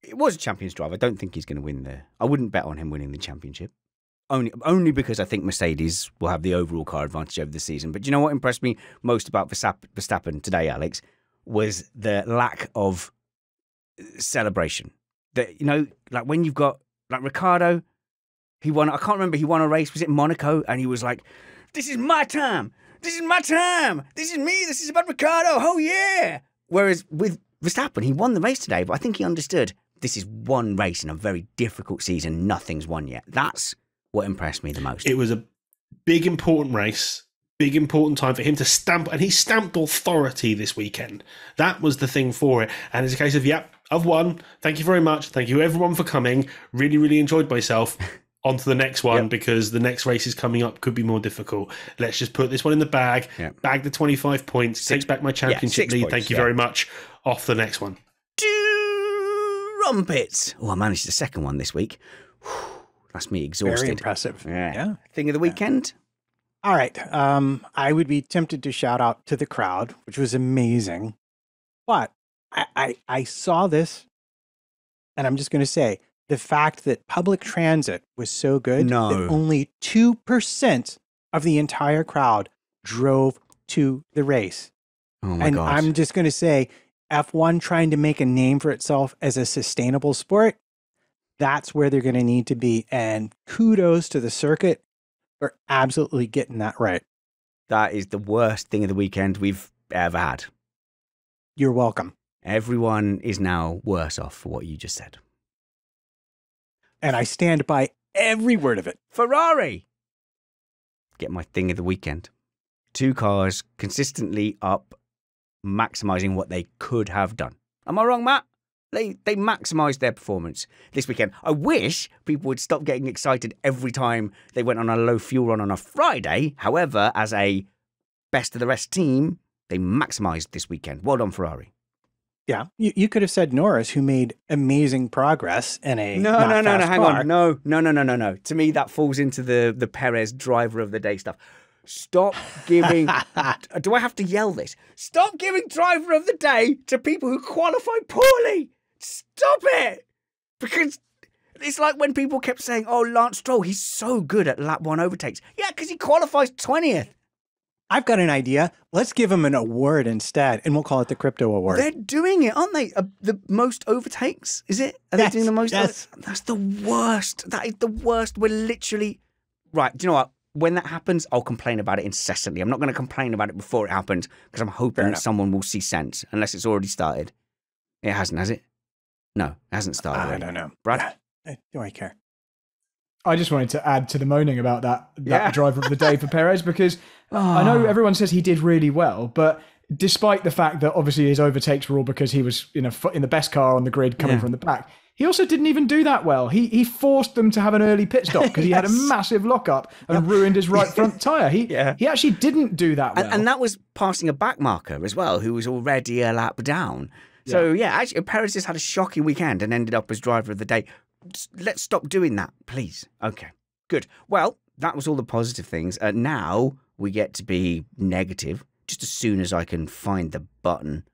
It was a champion's drive. I don't think he's going to win there. I wouldn't bet on him winning the championship. Only because I think Mercedes will have the overall car advantage over the season. But do you know what impressed me most about Verstappen today, Alex, was the lack of celebration. Like when you've got, like Ricciardo, he won a race, was it Monaco? And he was like, this is my time. This is my time. This is me. This is about Ricciardo. Oh, yeah. Whereas with Verstappen, he won the race today, but I think he understood this is one race in a very difficult season. Nothing's won yet. That's what impressed me the most. It was a big, important race, big, important time for him to stamp, and he stamped authority this weekend. That was the thing for it. And it's a case of, I've won. Thank you very much. Thank you, everyone, for coming. Really, really enjoyed myself. On to the next one, because the next race is coming up, could be more difficult. Let's just put this one in the bag, bag the 25 points, takes back my championship lead. Thank you very much. Off the next one. Trumpets. Oh, I managed the second one this week. That's me exhausted. Very impressive. Yeah. Thing of the weekend? All right. I would be tempted to shout out to the crowd, which was amazing. But I saw this, and I'm just going to say, the fact that public transit was so good that only 2% of the entire crowd drove to the race. Oh my gosh. I'm just going to say, F1 trying to make a name for itself as a sustainable sport, that's where they're going to need to be. And kudos to the circuit for absolutely getting that right. That is the worst thing of the weekend we've ever had. You're welcome. Everyone is now worse off for what you just said. And I stand by every word of it. Ferrari! Get my thing of the weekend. two cars consistently up, maximising what they could have done. Am I wrong, Matt? They maximised their performance this weekend. I wish people would stop getting excited every time they went on a low fuel run on a Friday. However, as a best of the rest team, they maximised this weekend. Well done, Ferrari. Yeah, you could have said Norris, who made amazing progress in a no, hang on. No. To me, that falls into the Perez driver of the day stuff. Stop giving... Do I have to yell this? Stop giving driver of the day to people who qualify poorly. Stop it. Because it's like when people kept saying, oh, Lance Stroll, he's so good at lap 1 overtakes. Yeah, because he qualifies 20th. I've got an idea. Let's give him an award instead, and we'll call it the Crypto Award. They're doing it, aren't they? The most overtakes, is it? Are they doing the most? Yes. That's the worst. That is the worst. We're literally... Right, do you know what? When that happens, I'll complain about it incessantly. I'm not going to complain about it before it happens because I'm hoping someone will see sense, unless it's already started. It hasn't, has it? No, it hasn't started already. I don't know. Brad? Do I care? I just wanted to add to the moaning about that driver of the day for Perez, because I know everyone says he did really well, but despite the fact that obviously his overtakes were all because he was in the best car on the grid coming from the back, he also didn't even do that well. He forced them to have an early pit stop because he had a massive lockup and ruined his right front tyre. He actually didn't do that well. And that was passing a back marker as well, who was already a lap down. So, actually, Perez just had a shocking weekend and ended up as driver of the day. Let's stop doing that, please. Okay, good. Well, that was all the positive things. Now we get to be negative just as soon as I can find the button.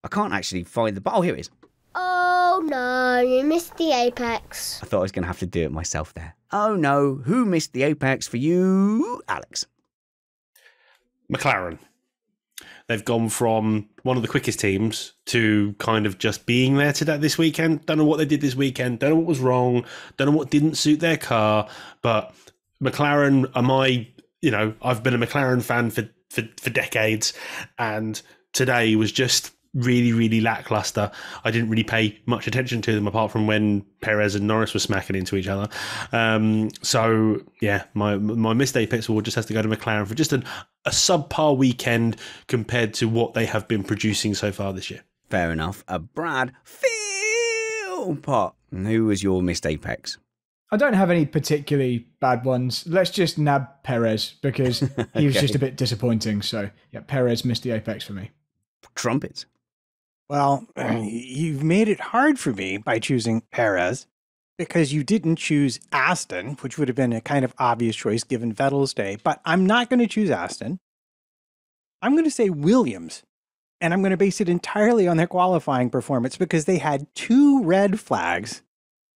I can't actually find the button. Oh, here it is. Oh, no, you missed the apex. I thought I was going to have to do it myself there. Oh, no. Who missed the apex for you, Alex? McLaren. They've gone from one of the quickest teams to kind of just being there this weekend. Don't know what they did this weekend. Don't know what was wrong. Don't know what didn't suit their car. But McLaren I've been a McLaren fan for decades. And today was just really, really lackluster. I didn't really pay much attention to them apart from when Perez and Norris were smacking into each other. My missed Apex Award just has to go to McLaren for just a subpar weekend compared to what they have been producing so far this year. Fair enough. Brad Philpot, who was your missed Apex? I don't have any particularly bad ones. Let's just nab Perez because he was just a bit disappointing. So, Perez missed the Apex for me. Trumpets. Well, you've made it hard for me by choosing Perez because you didn't choose Aston, which would have been a kind of obvious choice given Vettel's day. But I'm not going to choose Aston. I'm going to say Williams, and I'm going to base it entirely on their qualifying performance because they had 2 red flags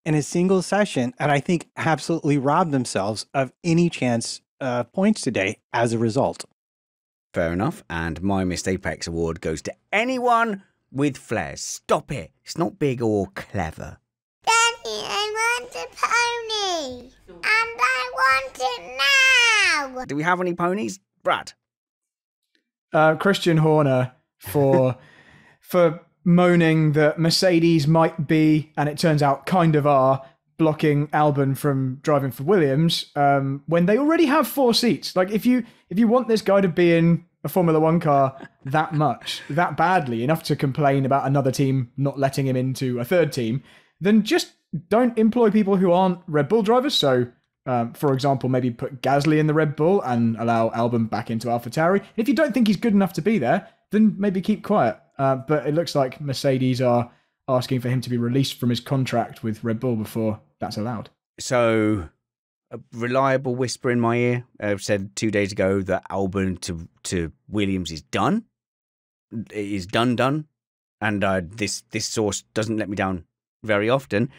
in a single session, and I think absolutely robbed themselves of any chance of points today as a result. Fair enough. And my missed Apex Award goes to anyone with flares. Stop it. It's not big or clever. Daddy, I want a pony. And I want it now. Do we have any ponies? Brad? Christian Horner for moaning that Mercedes might be, and it turns out kind of are, blocking Albon from driving for Williams when they already have 4 seats. Like, if you want this guy to be in a Formula One car that much, that badly, enough to complain about another team not letting him into a third team, then just don't employ people who aren't Red Bull drivers. So, for example, maybe put Gasly in the Red Bull and allow Albon back into AlphaTauri. If you don't think he's good enough to be there, then maybe keep quiet. But it looks like Mercedes are asking for him to be released from his contract with Red Bull before that's allowed. So, a reliable whisper in my ear said 2 days ago that Albon to Williams is done. It is done. And this source doesn't let me down very often.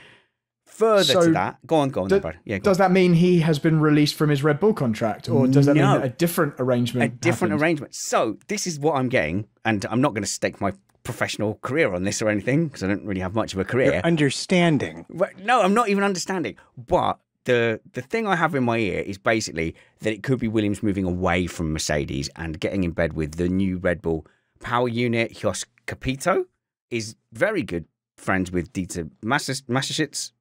Further to that, go on, Brad. Yeah, does that mean he has been released from his Red Bull contract, or does that mean that a different arrangement? A different arrangement. So this is what I'm getting, and I'm not going to stake my professional career on this or anything because I don't really have much of a career. You're understanding. No, I'm not even understanding. But the thing I have in my ear is basically that it could be Williams moving away from Mercedes and getting in bed with the new Red Bull power unit. Jos Capito is very good friends with Dieter Mateschitz.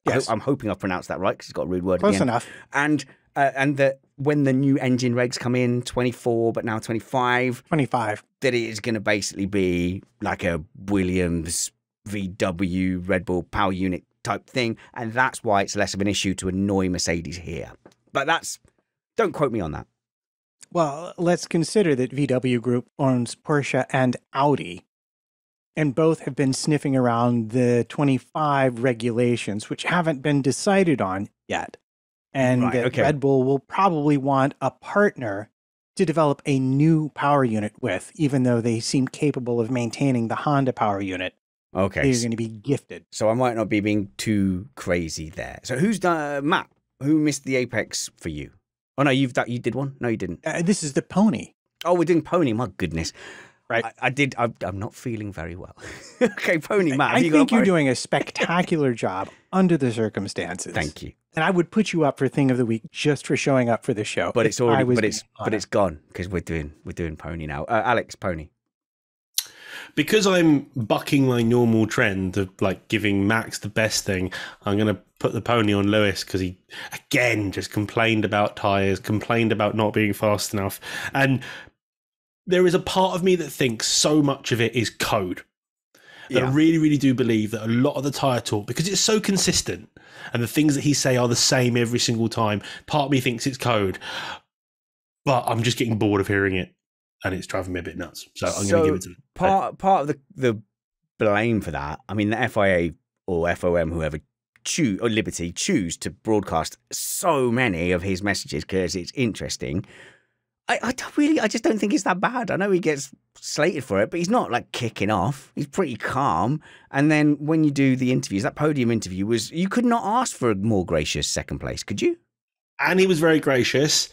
Yes. I'm hoping I pronounced that right because he's got a rude word Close again. enough. And that when the new engine regs come in, 24, but now 25. 25. That it is going to basically be like a Williams VW Red Bull power unit type thing. And that's why it's less of an issue to annoy Mercedes here. But don't quote me on that. Well, let's consider that VW Group owns Porsche and Audi, and both have been sniffing around the 25 regulations, which haven't been decided on yet. And Red Bull will probably want a partner to develop a new power unit with, even though they seem capable of maintaining the Honda power unit. Okay. They're going to be gifted. So I might not be being too crazy there. So who's done, Matt, who missed the Apex for you? Oh, no, you did one? No, you didn't. This is the pony. Oh, we're doing pony. My goodness. Right. I'm not feeling very well. Okay, pony, Matt. I think you're doing a spectacular job under the circumstances. Thank you. And I would put you up for Thing of the Week just for showing up for the show. But it's already, but it's gone because we're doing pony now. Alex, pony. Because I'm bucking my normal trend of like giving Max the best thing, I'm going to put the pony on Lewis because he, again, just complained about tyres, complained about not being fast enough. And there is a part of me that thinks so much of it is code. That I really, really do believe that a lot of the tyre talk, because it's so consistent and the things that he say are the same every single time, part of me thinks it's code. But I'm just getting bored of hearing it. And it's driving me a bit nuts. So I'm going to give it to them. Part of the blame for that, I mean, the FIA or FOM, whoever or Liberty choose to broadcast so many of his messages because it's interesting. I just don't think it's that bad. I know he gets slated for it, but he's not like kicking off. He's pretty calm. And then when you do the interviews, that podium interview you could not ask for a more gracious second place, could you? And he was very gracious.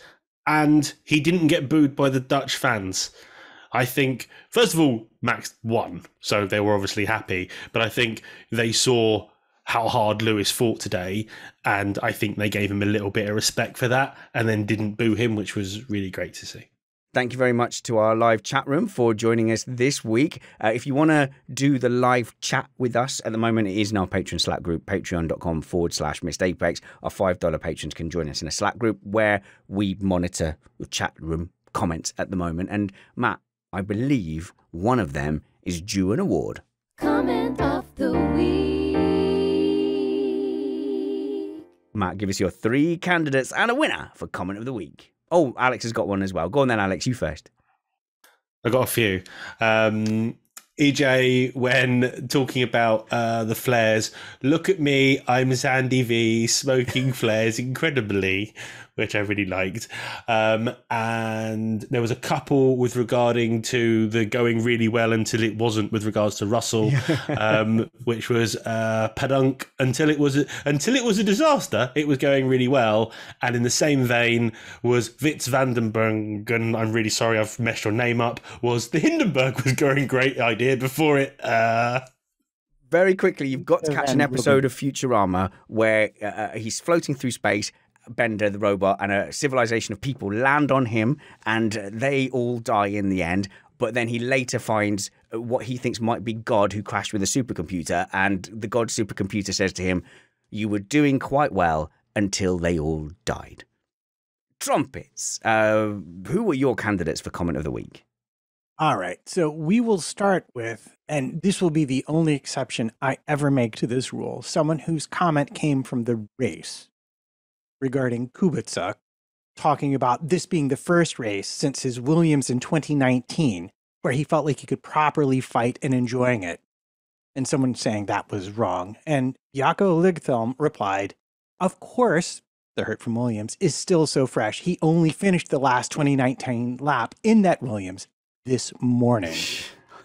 And he didn't get booed by the Dutch fans. I think, first of all, Max won, so they were obviously happy. But I think they saw how hard Lewis fought today, and I think they gave him a little bit of respect for that, and then didn't boo him, which was really great to see. Thank you very much to our live chat room for joining us this week. If you want to do the live chat with us, at the moment it is in our Patreon Slack group, patreon.com/MissedApex. Our $5 patrons can join us in a Slack group where we monitor the chat room comments at the moment. And Matt, I believe one of them is due an award. Comment of the week. Matt, give us your 3 candidates and a winner for Comment of the Week. Oh, Alex has got one as well. Go on then, Alex, you first. I got a few. EJ, when talking about the flares, look at me, I'm Sandy V, smoking flares incredibly, which I really liked. And there was a couple with regarding to the going really well until it wasn't with regards to Russell, which was padunk until it was a disaster. It was going really well. And in the same vein was Wits Vandenberg, and I'm really sorry I've messed your name up, was the Hindenburg was going great idea before it. Very quickly, you've got to catch an episode of Futurama where he's floating through space, Bender, the robot, and a civilization of people land on him, and they all die in the end. But then he later finds what he thinks might be God, who crashed with a supercomputer, and the God supercomputer says to him, "You were doing quite well until they all died." Trumpets. Who were your candidates for Comment of the Week? All right, so we will start with, and this will be the only exception I ever make to this rule, someone whose comment came from the race regarding Kubica, talking about this being the first race since his Williams in 2019, where he felt like he could properly fight and enjoying it. And someone saying that was wrong. And Jaco Ligthelm replied, "Of course, the hurt from Williams is still so fresh. He only finished the last 2019 lap in that Williams this morning."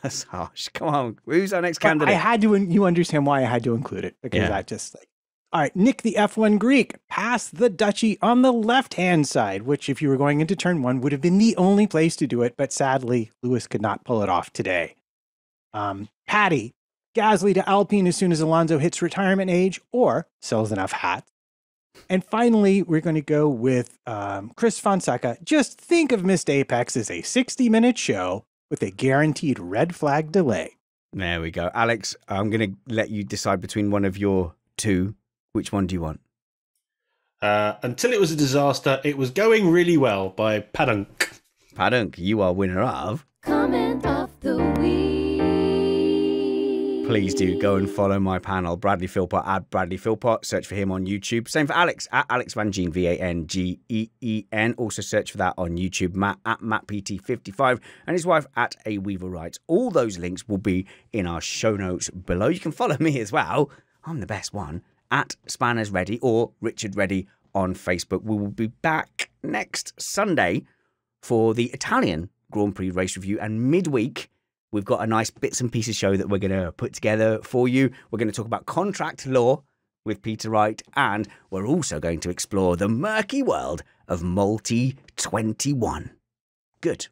That's harsh. Come on. Who's our next candidate? I had to, you understand why I had to include it, because I just like, all right, Nick the F1 Greek passed the Dutchie on the left-hand side, which if you were going into turn 1 would have been the only place to do it, but sadly, Lewis could not pull it off today. Patty, Gasly to Alpine as soon as Alonso hits retirement age or sells enough hats. And finally, we're going to go with Chris Fonseca. Just think of Missed Apex as a 60-minute show with a guaranteed red flag delay. There we go. Alex, I'm going to let you decide between one of your 2. Which one do you want? Until it was a disaster, it was going really well by Padunk. Padunk, you are winner of Comment of the Week. Please do go and follow my panel, Bradley Philpot, at Bradley Philpot. Search for him on YouTube. Same for Alex, at Alex Vangeen, Vangeen. Also search for that on YouTube. Matt, at MattPT55. And his wife, at A Weaver Writes. All those links will be in our show notes below. You can follow me as well. I'm the best one. At Spanners Ready or Richard Ready on Facebook. We will be back next Sunday for the Italian Grand Prix race review, and midweek we've got a nice bits and pieces show that we're going to put together for you. We're going to talk about contract law with Peter Wright, and we're also going to explore the murky world of Multi 21. Good.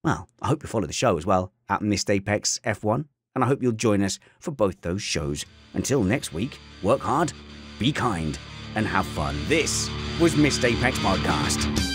Well, I hope you follow the show as well at Missed Apex F1, and I hope you'll join us for both those shows. Until next week, work hard, be kind, and have fun. This was Missed Apex Podcast.